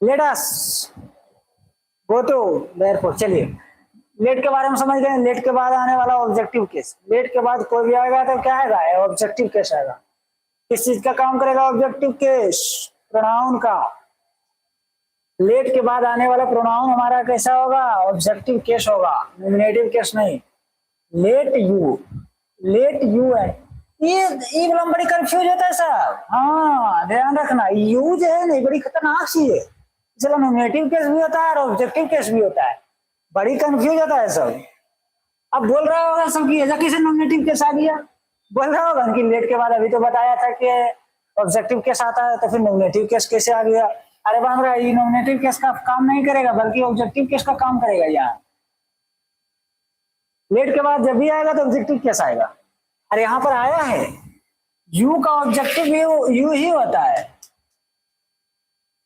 Let us go to the airport. चलिए लेट के बारे में समझ गए। लेट के बाद आने वाला ऑब्जेक्टिव केस, लेट के बाद कोई भी आएगा तो क्या आएगा? ऑब्जेक्टिव केस आएगा। किस चीज का काम करेगा? ऑब्जेक्टिव केस, प्रोनाउन का। लेट के बाद आने वाला प्रोनाउन हमारा कैसा होगा? ऑब्जेक्टिव केस होगा, नॉमिनेटिव केस नहीं। लेट यू, लेट यू है ये वाला बड़ी कंफ्यूज होता है साहब। हाँ ध्यान रखना, यूज है नहीं, बड़ी खतरनाक चीज है। चलो नॉमिनेटिव केस भी होता है और ऑब्जेक्टिव केस भी होता है, बड़ी कंफ्यूज होता है सब। अब बोल रहा होगा सब की ऐसा किसे नॉमिनेटिव केस आ गया, बोल रहा होगा कि लेट के बाद अभी तो बताया था कि ऑब्जेक्टिव केस आता है, तो फिर नॉमिनेटिव केस कैसे आ गया। अरे बाबा ये नॉमिनेटिव केस का काम नहीं करेगा, बल्कि ऑब्जेक्टिव केस का काम करेगा। यहाँ लेट के बाद जब भी आएगा तो ऑब्जेक्टिव केस आएगा। अरे यहाँ पर आया है, यू का ऑब्जेक्टिव यू ही होता है,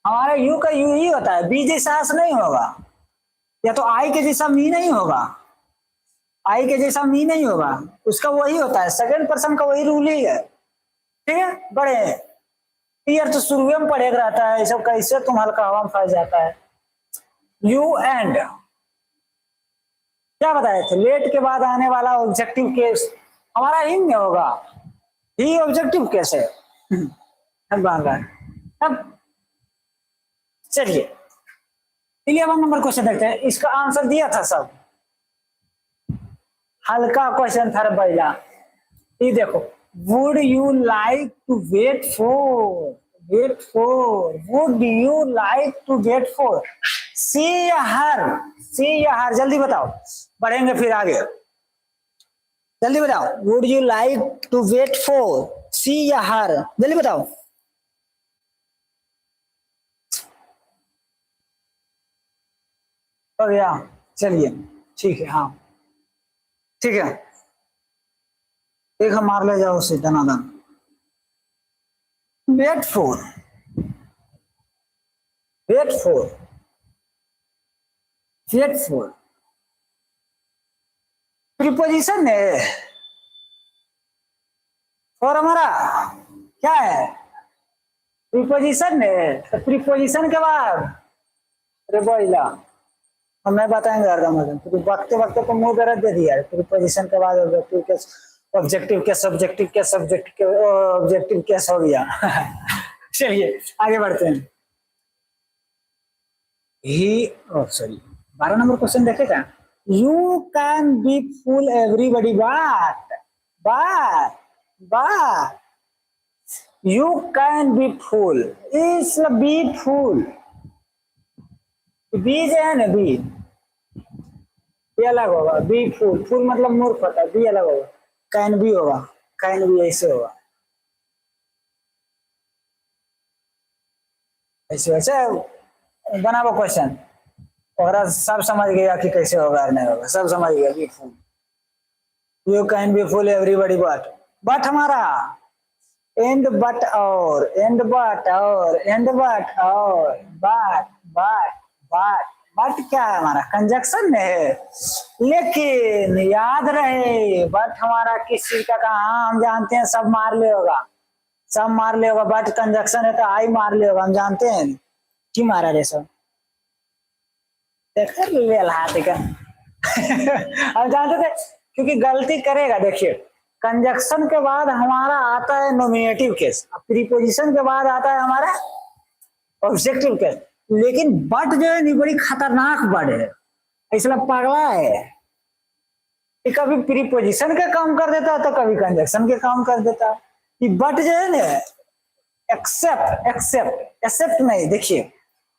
हमारा यू का यू ही होता है, बी जैसा नहीं होगा, या तो आई के जैसा मी नहीं होगा, आई के जैसा मी नहीं होगा, उसका वही होता है, सेकंड पर्सन का वही रूल ही है। ठीक है, बड़े क्लियर तो शुरू में पढ़े रहता है, सब कैसे तुम हल्का हवा में फंस जाता है। यू एंड क्या बताए थे, लेट के बाद आने वाला ऑब्जेक्टिव केस हमारा ही नहीं होगा, ही ऑब्जेक्टिव केस है। अब चलिए 11 नंबर क्वेश्चन देखते हैं, इसका आंसर दिया था सब, हल्का क्वेश्चन था पहला। ये देखो, would you like to wait for, would you like to wait for she या हर, जल्दी बताओ, बढ़ेंगे फिर आगे, जल्दी बताओ। Would you like to wait for she या हर, जल्दी बताओ। हो गया, चलिए ठीक है, हाँ ठीक है, एक हम मार ले जाओ उसे दनादन। Wait for, wait for, wait for preposition है, और हमारा क्या है, प्रीपोजिशन है, तो प्रीपोजिशन के बाद अरे बोला हमें बताएंगे हरदम, तो वक्त वक्त को मुंह दर्द दे दिया। प्रीपोजिशन के बाद ऑब्जेक्टिव के सब्जेक्टिव के ऑब्जेक्टिव केस हो गया। चलिए आगे बढ़ते हैं। ही सॉरी 12 नंबर क्वेश्चन देखेगा। You can be fool everybody but you can be fool, is be fool, be जो है ना, बी अलग होगा, बी फूल, फूल मतलब मूर्ख होता है, बी अलग होगा, कैन भी होगा, कैन भी ऐसे होगा, ऐसे वैसे बनाओ क्वेश्चन, और सब समझ गया कि कैसे होगा और नहीं होगा, सब समझ गया। Be fool, you can be fool everybody but हमारा एंड बट और एंड बट और एंड बट और बट क्या है, हमारा कंजक्शन है। लेकिन याद रहे बट हमारा किस चीज का कहा, हम जानते हैं सब मार ले होगा, सब मार ले होगा, बट कंजक्शन है तो आई मार ले होगा, हम जानते हैं कि मारा रे सब देख हम जानते थे, क्योंकि गलती करेगा। देखिए कंजक्शन के बाद हमारा आता है नॉमिनेटिव केस, प्रीपोजिशन के बाद आता है हमारा ऑब्जेक्टिव केस, लेकिन बट जो है बड़ी खतरनाक बट है, इसलिए पगला है कि कभी प्रीपोजिशन का काम कर देता है तो कभी कंजक्शन के काम कर देता है। कि बट जो है ना, एक्सेप्ट एक्सेप्ट एक्सेप्ट नहीं, देखिए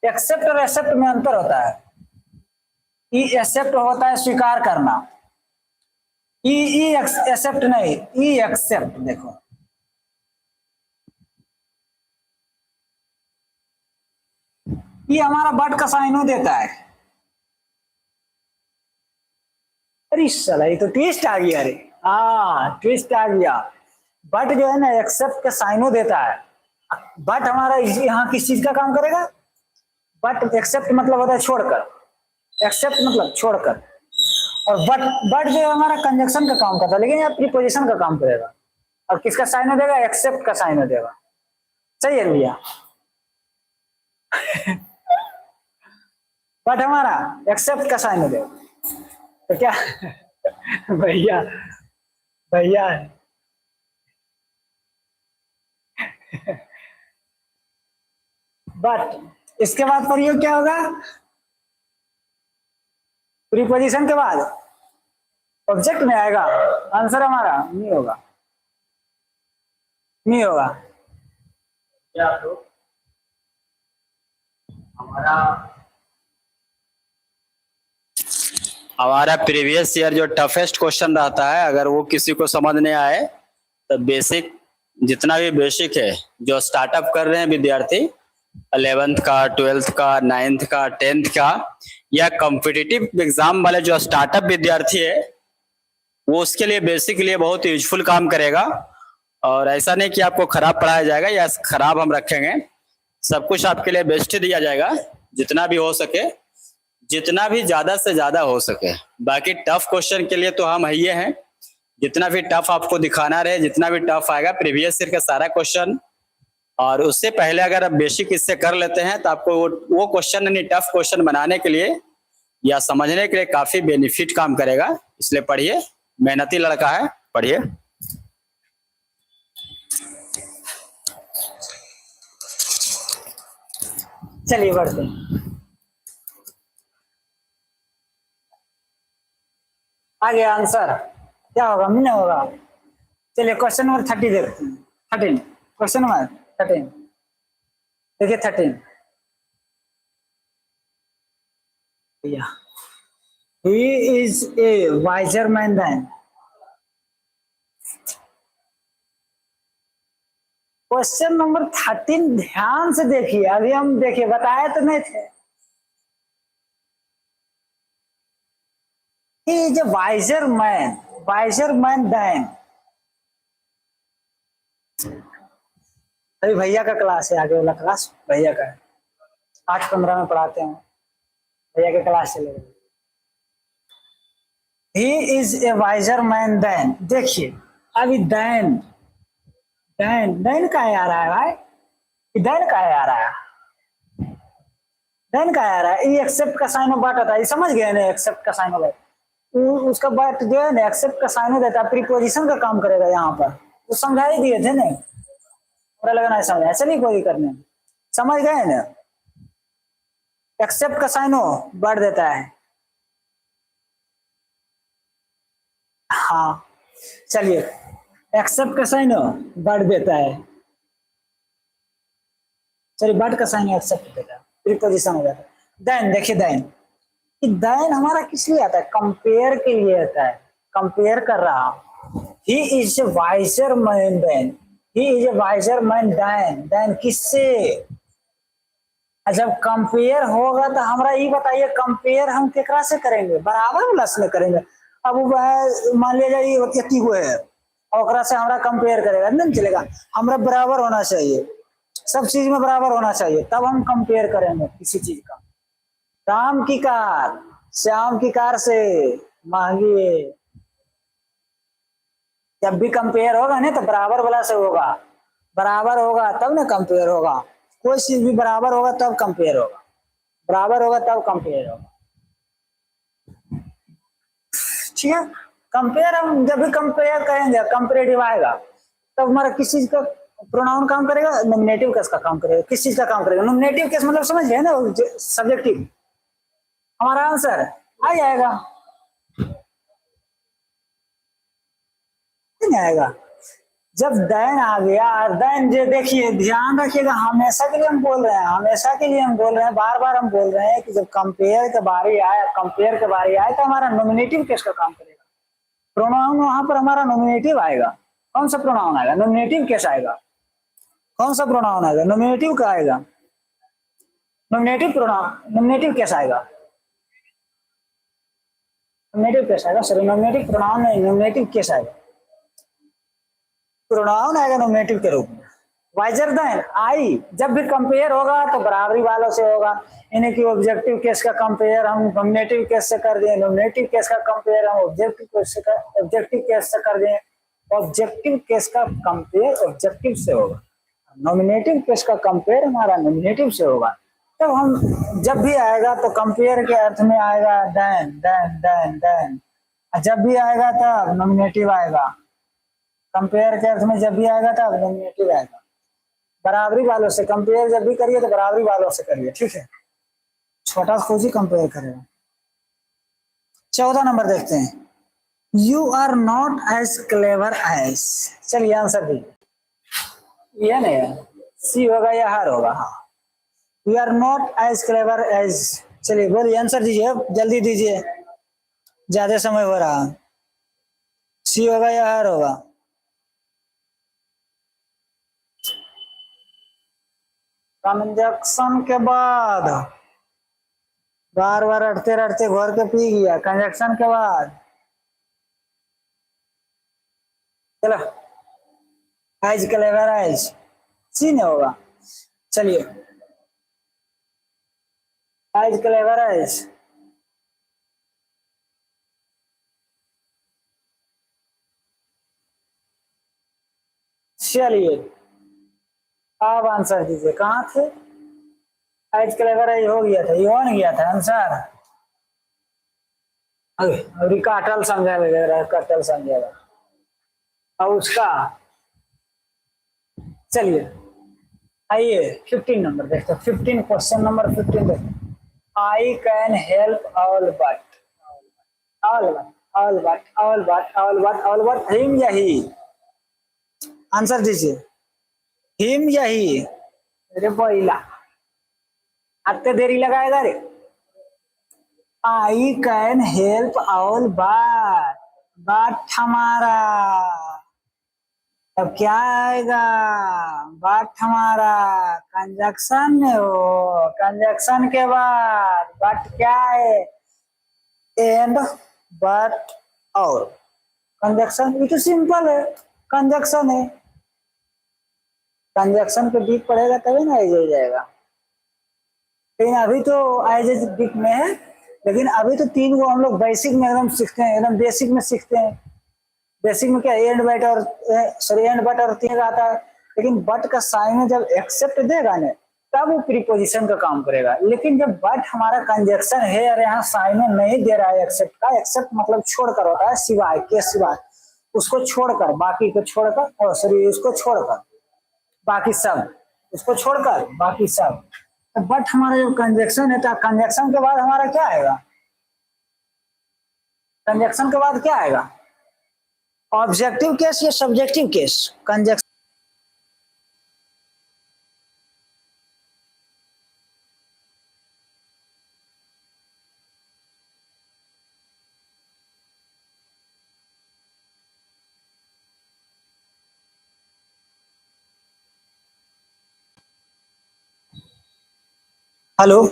एक्सेप्ट और एक्सेप्ट में अंतर होता है। ई एक्सेप्ट होता है स्वीकार करना, ई एक्सेप्ट नहीं, ई एक्सेप्ट। देखो ये हमारा बट का साइन देता है। अरे साला ये तो ट्विस्ट आ गया, अरे हाँ ट्विस्ट आ गया। बट जो है ना एक्सेप्ट का साइनो देता है, बट हमारा यहाँ किस चीज का काम करेगा, बट एक्सेप्ट मतलब होता है छोड़कर, एक्सेप्ट मतलब छोड़कर, और बट जो हमारा कंजक्शन का काम करता है, लेकिन यहाँ प्रीपोजिशन का काम करेगा। और किसका साइन देगा, एक्सेप्ट का साइन देगा। सही है भैया। बट हमारा एक्सेप्ट का साइन देगा, तो क्या भैया भैया बट इसके बाद प्रयोग क्या होगा, प्रीपोजिशन के बाद ऑब्जेक्ट में आएगा, आंसर हमारा नहीं होगा। नहीं होगा। क्या तो हमारा प्रीवियस ईयर जो टफेस्ट क्वेश्चन रहता है, अगर वो किसी को समझ नहीं आए तो बेसिक, जितना भी बेसिक है जो स्टार्टअप कर रहे हैं विद्यार्थी, 11th का, 12th का, 9th का, 10th का, या कॉम्पिटिटिव एग्जाम वाले जो स्टार्टअप विद्यार्थी है, वो उसके लिए बेसिक के लिए बहुत यूजफुल काम करेगा। और ऐसा नहीं कि आपको खराब पढ़ाया जाएगा या खराब हम रखेंगे, सब कुछ आपके लिए बेस्ट ही दिया जाएगा, जितना भी हो सके, जितना भी ज्यादा से ज्यादा हो सके। बाकी टफ क्वेश्चन के लिए तो हम ही हैं, जितना भी टफ आपको दिखाना रहे, जितना भी टफ आएगा प्रीवियस ईयर का सारा क्वेश्चन। और उससे पहले अगर आप बेसिक इससे कर लेते हैं तो आपको वो क्वेश्चन यानी टफ क्वेश्चन बनाने के लिए या समझने के लिए काफी बेनिफिट काम करेगा। इसलिए पढ़िए, मेहनती लड़का है, पढ़िए। चलिए बढ़ते हैं आगे। आंसर क्या होगा? नहीं होगा। चलिए क्वेश्चन नंबर 30 देखते हैं। 13, क्वेश्चन नंबर 13 देखिए। 13 he is a wiser man than। Question number 13 ध्यान से देखिए। अभी हम देखिए बताए तो नहीं थे। he is a wiser man than। अभी भैया का क्लास है, आगे वाला क्लास भैया का है, 8:15 में पढ़ाते हैं, भैया के क्लास चले गए। he is a wiser man than। देखिए अभीदैन का आ रहा है भाई,दैन का आ रहा है, देन का आ रहा है। ये एक्सेप्ट का साइन ऑफ बाट होता है, समझ गए ना? एक्सेप्ट का साइन ऑफ उसका बाट जो है ना, एक्सेप्ट का साइन हो देता है, प्रीपोजिशन का काम करेगा यहाँ पर। तो समझा ही दिए थे ना, पूरा लगना समझ, ऐसे नहीं कोई करने, समझ गए ना? एक्सेप्ट का साइन हो बढ़ देता है। हाँ चलिए, एक्सेप्ट का साइन हो बढ़ देता है। चलिए बढ़ का साइन एक्सेप्ट देता है, प्रीपोजिशन हो जाता है। देन देखिए, देन हमारा किस लिए आता है? कंपेयर के लिए आता है, कंपेयर कर रहा। He is a wiser man than, he is a wiser man than किससे? जब कंपेयर होगा तो हमारा ये बताइए, कंपेयर हम केकरा से करेंगे? बराबर वाला से करेंगे। अब मान लिया जाए इतनी को है और से हमारा कंपेयर करेगा, नहीं चलेगा। हमारा बराबर होना चाहिए, सब चीज में बराबर होना चाहिए, तब हम कंपेयर करेंगे किसी चीज का। राम की कार श्याम की कार से महंगी है। जब भी कंपेयर होगा ना तो बराबर वाला से होगा, बराबर होगा तब ना कंपेयर होगा। कोई चीज भी बराबर होगा तब कंपेयर होगा, बराबर होगा तब कंपेयर होगा। ठीक है, कंपेयर हम जब भी कंपेयर करेंगे, कंपेरेटिव आएगा तब हमारा किस चीज का प्रोनाउन काम करेगा? नॉमिनेटिव केस का काम करेगा। किस चीज का काम करेगा? नॉमिनेटिव केस मतलब समझ गए ना, सब्जेक्टिव। हमारा आंसर आ जाएगा, नहीं आएगा। जब दैन आ गया, दैन जो देखिए ध्यान रखिएगा, हमेशा के लिए हम बोल रहे हैं, हमेशा के लिए हम बोल रहे हैं, बार बार हम बोल रहे हैं कि जब कंपेयर के बारी आए, कंपेयर के बारी आए तो हमारा नॉमिनेटिव केस का काम करेगा। प्रोनाउन वहां पर हमारा नॉमिनेटिव आएगा। कौन सा प्रोनाउन आएगा? नॉमिनेटिव केस आएगा। कौन सा प्रोनाउन आएगा? नॉमिनेटिव का आएगा, नॉमिनेटिव प्रोनाउन, नॉमिनेटिव केस आएगा, नॉमिनेटिव केस आएगा। सॉरी, नॉमिनेटिव प्रोनाउन नहीं, नॉमिनेटिव केस आएगा। प्रोनाउन आएगा नॉमिनेटिव के रूप में। वाइजर देन आई, जब भी कंपेयर होगा तो बराबरी वालों से होगा। यानी कि ऑब्जेक्टिव केस का कंपेयर हम नॉमिनेटिव केस से कर दें, नॉमिनेटिव केस का कंपेयर हम ऑब्जेक्टिव केस से कर दें, ऑब्जेक्टिव केस का कंपेयर ऑब्जेक्टिव से होगा, नॉमिनेटिव केस का कंपेयर हमारा नॉमिनेटिव से होगा। तब हम जब भी आएगा तो कंपेयर के अर्थ में आएगा देन देन देन देन, जब भी आएगा तब नॉमिनेटिव आएगा। कंपेयर के अर्थ में जब भी आएगा तब नॉमिनेटिव आएगा। बराबरी वालों से कंपेयर जब भी करिए तो बराबरी वालों से करिए, ठीक है? छोटा खोज ही कंपेयर करेगा। 14 नंबर देखते हैं। You are not as clever as. चलिए आंसर दीजिए। ये नहीं है, सी होगा या हर होगा। हाँ, we are not as clever as. चलिए बोलिए, आंसर दीजिए, जल्दी दीजिए, ज्यादा समय हो रहा। सी होगा या हर होगा? कंजक्शन के बाद बार बार रटते रटते घोर के पी गया, कंजक्शन के बाद। चलो, एज क्लेवर एज, सी नहीं होगा। चलिए, एज क्लेवर एज, चलिए आप आंसर दीजिए, कहाँ थे? एज क्लेवर एज हो गया था, ये हो नहीं गया था आंसर। अभी काटल समझा वगैरह, कटल समझेगा और उसका। चलिए आइए 15 नंबर देखते हैं, 15 क्वेश्चन नंबर 15 देखते। I can help all but, all but, all but, all but, all but, all but, him या ही? आंसर दीजिए, हिम या ही? अरे बोला, आते देरी लगाएगा रे। I can help all but हमारा, अब क्या आएगा? बट हमारा कंजक्शन में हो, कंजक्शन के बाद बट क्या है? एंड, बट, और। कंजक्शन ये तो सिंपल है, कंजक्शन है। कंजक्शन पे डीप पढ़ेगा तभी ना एज हो जाएगा। लेकिन अभी तो एज डीप में है, लेकिन अभी तो तीन को हम लोग बेसिक में एकदम सीखते हैं, एकदम बेसिक में सीखते हैं। बेसिक में क्या, एंड बट और सॉरी एंड बट और तीन आता है। लेकिन बट का साइन जब एक्सेप्ट देगा ना, तब वो प्रीपोजिशन का काम करेगा। लेकिन जब बट हमारा कंजक्शन है और यहाँ साइन नहीं दे रहा है एक्सेप्ट का, एक्सेप्ट मतलब छोड़कर होता है, सिवाय के, सिवाय उसको छोड़कर, बाकी को छोड़कर, सॉरी उसको छोड़कर बाकी सब, उसको छोड़कर बाकी सब। तो बट हमारा जो कंजक्शन है, तो कंजक्शन के बाद हमारा क्या आएगा? कंजक्शन के बाद क्या आएगा? ऑब्जेक्टिव केस या सब्जेक्टिव केस? कंजक्शन। हेलो,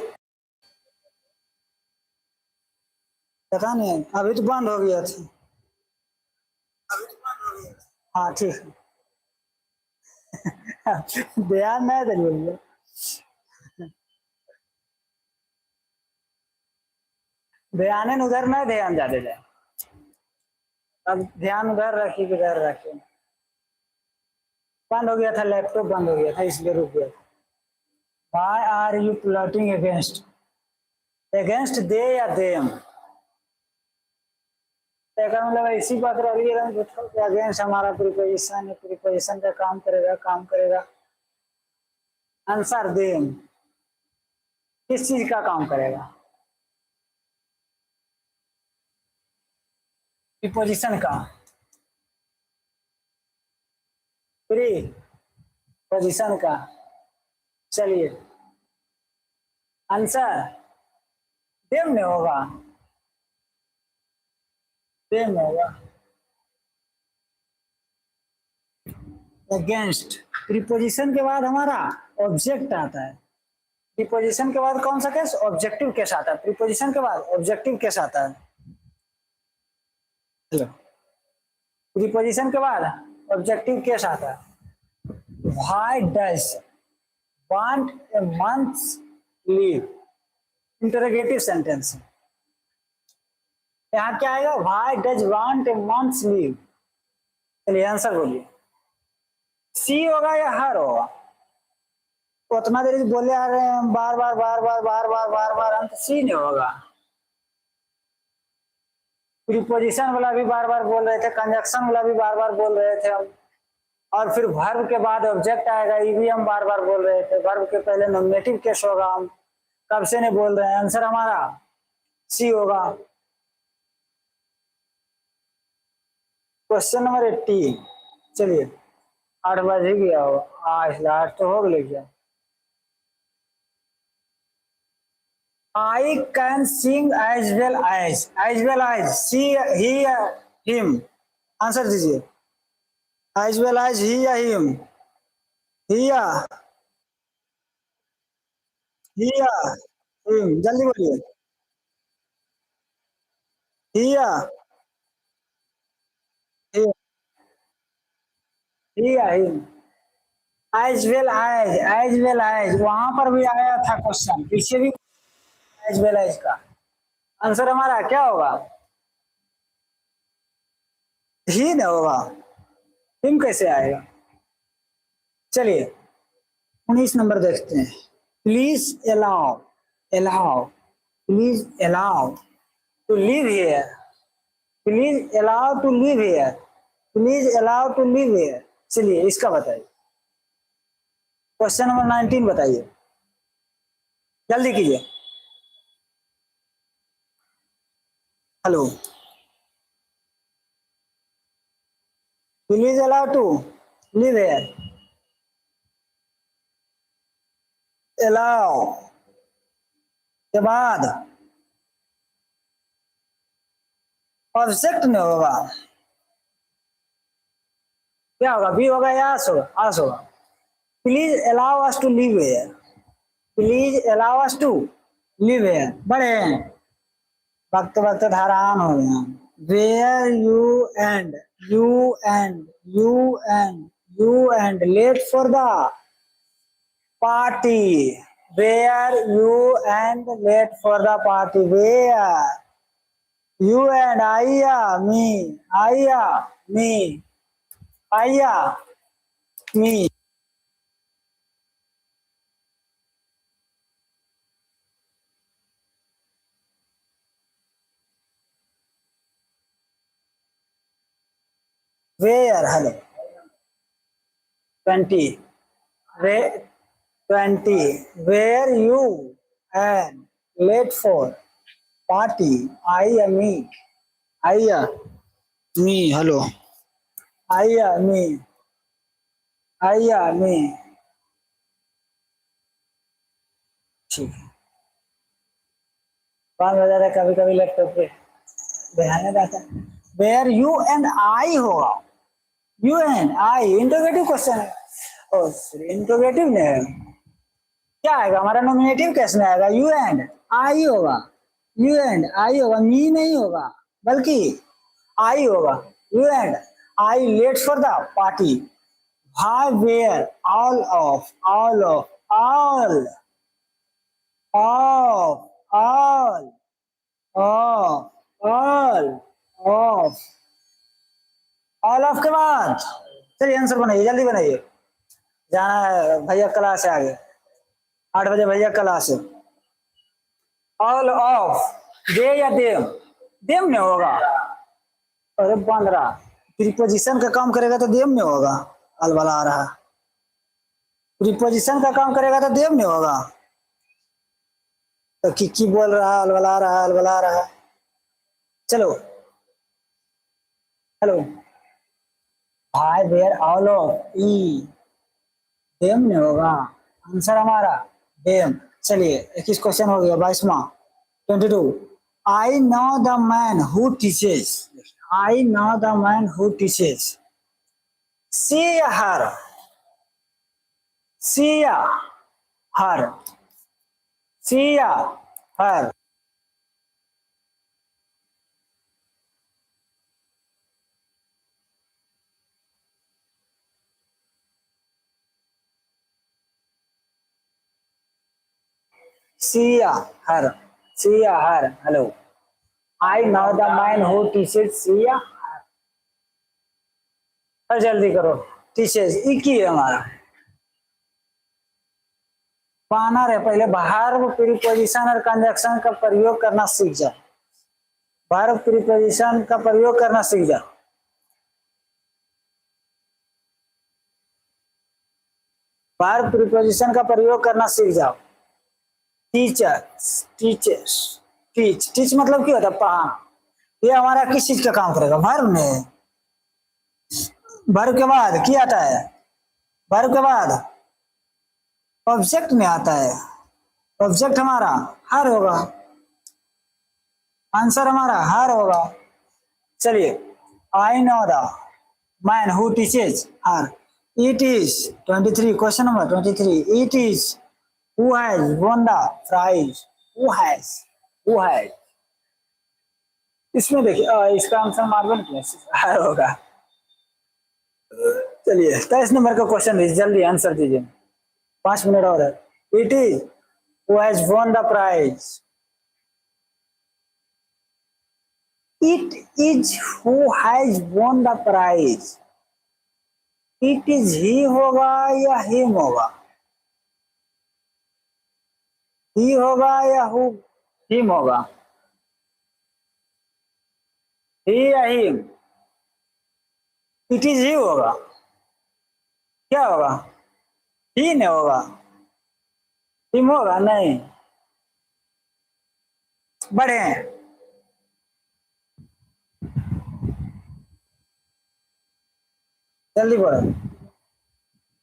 पता नहीं, अभी तो बंद हो गया था। हाँ ठीक है। ध्यान नहीं दे बोलिए, ध्यान उधर नहीं, ध्यान ज्यादा जाए। अब ध्यान उधर रखिए, किधर रखिए। बंद हो गया था, लैपटॉप बंद हो गया था, इसलिए रुक गया था। Why are you plotting against? Against दे या देम? मतलब ऐसी बात रही है कि अगेंस्ट हमारा प्रीपोजिशन है, प्रीपोजिशन का काम करेगा, काम करेगा। आंसर देम किस चीज का काम करेगा? प्रीपोजिशन का, प्रीपोजिशन का। चलिए आंसर देम में होगा, देम में होगा। अगेंस्ट, प्रीपोजिशन के बाद हमारा ऑब्जेक्ट आता है। प्रीपोजिशन के बाद कौन सा केस? ऑब्जेक्टिव केस आता है। प्रीपोजिशन के बाद ऑब्जेक्टिव केस आता है। चलो, प्रीपोजिशन के बाद ऑब्जेक्टिव केस आता है। Why does want a month's leave? Interrogative sentence. यहाँ क्या आएगा? Why does want a month's leave? चलिए आंसर बोलिए, सी होगा या हर होगा? तो उतना देर बोले आ रहे हैं, बार बार बार बार बार बार बार बार, अंत सी नहीं होगा। प्रीपोजिशन वाला भी बार बार बोल रहे थे, कंजक्शन वाला भी बार बार बोल रहे थे हम, और फिर वर्ब के बाद ऑब्जेक्ट आएगा, ये भी हम बार बार बोल रहे थे। वर्ब के पहले नॉमिनेटिव केस होगा, हम कब से नहीं बोल रहे हैं। आंसर हमारा सी होगा। क्वेश्चन नंबर 18, चलिए 8 बज ही गया हो, इसलिए 8 तो हो गए क्या? I can sing as well as she, he, him. Answer दीजिए। As well as he या him, he या he या him, जल्दी बोलिए। he या him, he या him। as well as वहां पर भी आया था क्वेश्चन, पीछे भी as well as का आंसर हमारा क्या होगा? ही ना होगा, him कैसे आएगा? चलिए 19 नंबर देखते हैं। Please allow please allow to live here, please allow to live here, please allow to live here. चलिए इसका बताइए, क्वेश्चन नंबर 19 बताइए, जल्दी कीजिए। Hello, please allow to live here, allow के बाद ऑब्जेक्ट में होगा, क्या होगा? बी होगा या आस होगा? आस होगा। Please allow us to live here, please allow us to live here. बड़े हैं, वक्त वक्त हैरान हो गए। Were you and late for the party, were you and late for the party, were you and आइया मी, आइया मी, आइया मी। वेयर, हेलो 20, वे 20, were you and late for party, आइया मी, आइया मी, हेलो आइया मी, आइया मी। ठीक है, 5 बजा रहा, कभी कभी लैपटॉप पे बहाने रहता है। वेयर यू एंड आई होगा, you and I interrogative question है, इंटरोगेटिव नहीं है, क्या आएगा हमारा? नॉमिनेटिव कैसे में आएगा? यू एंड आई होगा, यू एंड आई होगा, मी नहीं होगा बल्कि आई होगा। You and I late for the party, भाई where all of all of all of all of all of के बाद चलिए आंसर बनाइए, जल्दी बनाइए, जाना है भैया क्लास से आगे, 8 बजे भैया क्लास है। ऑल ऑफ, दे या देम में होगा। अरे 15 प्रीपोजिशन का काम करेगा तो देम में होगा, अलबला आ रहा। प्रीपोजिशन का काम करेगा तो देम में होगा। तो किक्की बोल रहा, अलबला रहा, अलबला रहा। चलो हेलो, भाई वेयर ऑल ऑफ ई, देम में होगा आंसर हमारा, देम। चलिए 21 क्वेश्चन हो गया, 22वां 22। I know the man who teaches, I know the man who teaches, she या हर, सी या हर, सी या हर। सी या हर, सी या her. Hello, I know the man who teaches, she या her. जल्दी करो, teaches एक ही है हमारा। बानर है, पहले वर्ब प्रीपोजिशन और कंजक्शन का प्रयोग करना सीख जाओ, वर्ब प्रीपोजिशन का प्रयोग करना सीख जाओ। वर्ब प्रीपोजिशन का प्रयोग करना सीख जाओ। टीचर, टीचर्स, टीच मतलब क्या होता है? पढ़ाना। ये हमारा किस चीज का काम करेगा? वर्ब में। वर्ब के बाद क्या आता है? वर्ब के बाद ऑब्जेक्ट में आता है, ऑब्जेक्ट हमारा हर होगा, आंसर हमारा हर होगा। चलिए, I know the man who teaches her, it is 23, question number 23, it is who has won the prize, who has, इसमें देखिए इसका आंसर मार्बल हर होगा। चलिए 23 नंबर का क्वेश्चन जल्दी आंसर दीजिए, 5 मिनट और है। It is who has won the prize, it is who has won the prize, it is he होगा या हिम होगा, ही होगा या हिम होगा, ही या हिम, इट इज ही होगा, क्या होगा, ही नहीं होगा, हिम होगा नहीं, बढ़े जल्दी बोलो।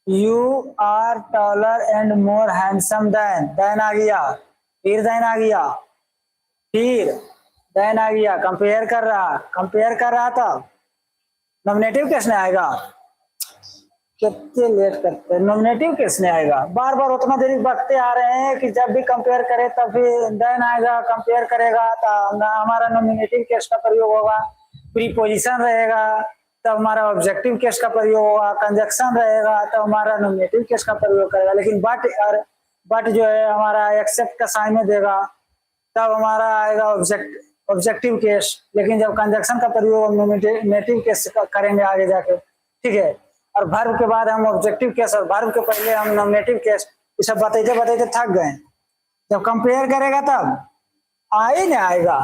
You are taller and more handsome than आ गया, फिर देन आ गया, फिर देन आ गया, कंपेयर कर रहा था, नॉमिनेटिव किसने आएगा, कितने लेट करते हैं, नॉमिनेटिव किसने आएगा, बार बार उतना देरी बकते आ रहे हैं कि जब भी कंपेयर करे तब भी देन आएगा, कंपेयर करेगा तो हमारा नॉमिनेटिव केस का प्रयोग होगा, प्रीपोजिशन रहेगा तब हमारा ऑब्जेक्टिव केस का प्रयोग होगा, कंजक्शन रहेगा तो हमारा नॉमिनेटिव केस का प्रयोग करेगा, लेकिन बट जो है हमारा एक्सेप्ट का साइन में देगा तब हमारा आएगा ऑब्जेक्टिव केस, लेकिन जब कंजक्शन का प्रयोग नॉमिनेटिव केस करेंगे आगे जाके, ठीक है। और वर्ब के बाद हम ऑब्जेक्टिव केस और वर्ब के पहले हम नॉमिनेटिव केस, ये सब बताते बताते थक गए। जब कंपेयर करेगा तब आई नहीं आएगा,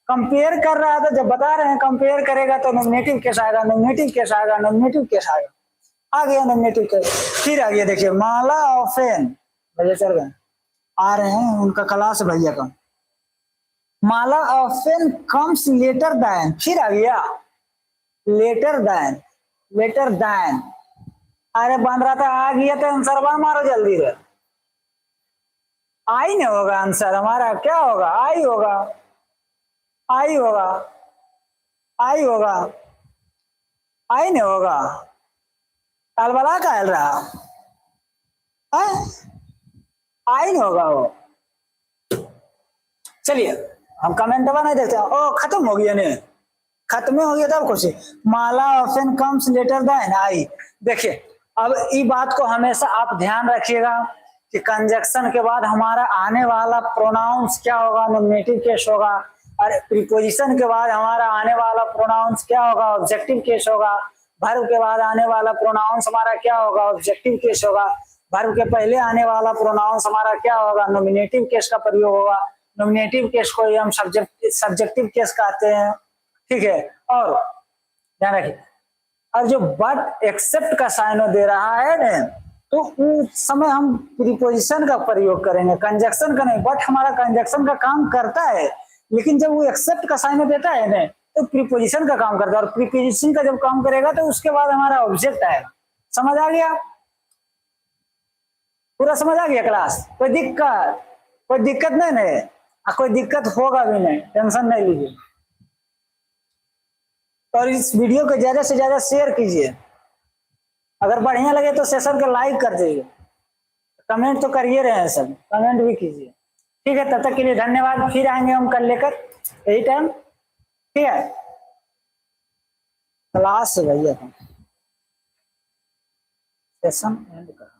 कंपेयर कर रहा था, जब बता रहे हैं कंपेयर करेगा तो नॉमिनेटिव केस आएगा, नॉमिनेटिव केस आएगा, नॉमिनेटिव केस आएगा, आ गया नॉमिनेटिव केस। फिर आ गया देखिए, माला ऑफेन, भैया चल गए, आ रहे हैं उनका क्लास भैया का, माला ऑफेन कम्स लेटर दैन, फिर आ गया लेटर दैन, अरे बन रहा था, आ गया तो आंसर मारो जल्दी रे, आई नहीं होगा आंसर हमारा, क्या होगा, आई होगा, आई होगा, आई होगा, आई नहीं होगा, कालबला का हिल रहा है? आई नहीं होगा वो। चलिए हम कमेंट नहीं देखते, ओ खत्म हो गया ने, खत्म हो गया तब कुछ, माला option comes later than I. देखिए अब ये बात को हमेशा आप ध्यान रखिएगा कि कंजक्शन के बाद हमारा आने वाला प्रोनाउंस क्या होगा, नॉमिनेटिव केस होगा, और प्रीपोजिशन के बाद हमारा आने वाला प्रोनाउंस क्या होगा, ऑब्जेक्टिव केस होगा, वर्ब के बाद आने वाला प्रोनाउंस हमारा क्या होगा, ऑब्जेक्टिव केस होगा, वर्ब के पहले आने वाला प्रोनाउंस हमारा क्या होगा, नॉमिनेटिव केस का प्रयोग होगा, नॉमिनेटिव केस को हम सब्जेक्टिव केस कहते हैं, ठीक है। और ध्यान रखिए, और जो बट एक्सेप्ट का साइन दे रहा है ना, तो उस समय हम प्रीपोजिशन का प्रयोग करेंगे, कंजक्शन का नहीं। बट हमारा कंजक्शन का काम करता है, लेकिन जब वो एक्सेप्ट का साइन देता है ना, तो प्रीपोजिशन का काम करता है, और प्रीपोजिशन का जब काम करेगा तो उसके बाद हमारा ऑब्जेक्ट आएगा। समझ आ गया, पूरा समझ आ गया क्लास? कोई दिक्कत नहीं है, कोई दिक्कत होगा भी नहीं, टेंशन नहीं लीजिए। और इस वीडियो को ज्यादा से ज्यादा शेयर कीजिए, अगर बढ़िया लगे तो सेशन को लाइक कर दीजिए, कमेंट तो करिए रहे हैं सब, कमेंट भी कीजिए, ठीक है। तब तक के लिए धन्यवाद, फिर आएंगे हम कल लेकर यही टाइम, ठीक है। क्लास भैया सेशन एंड कर।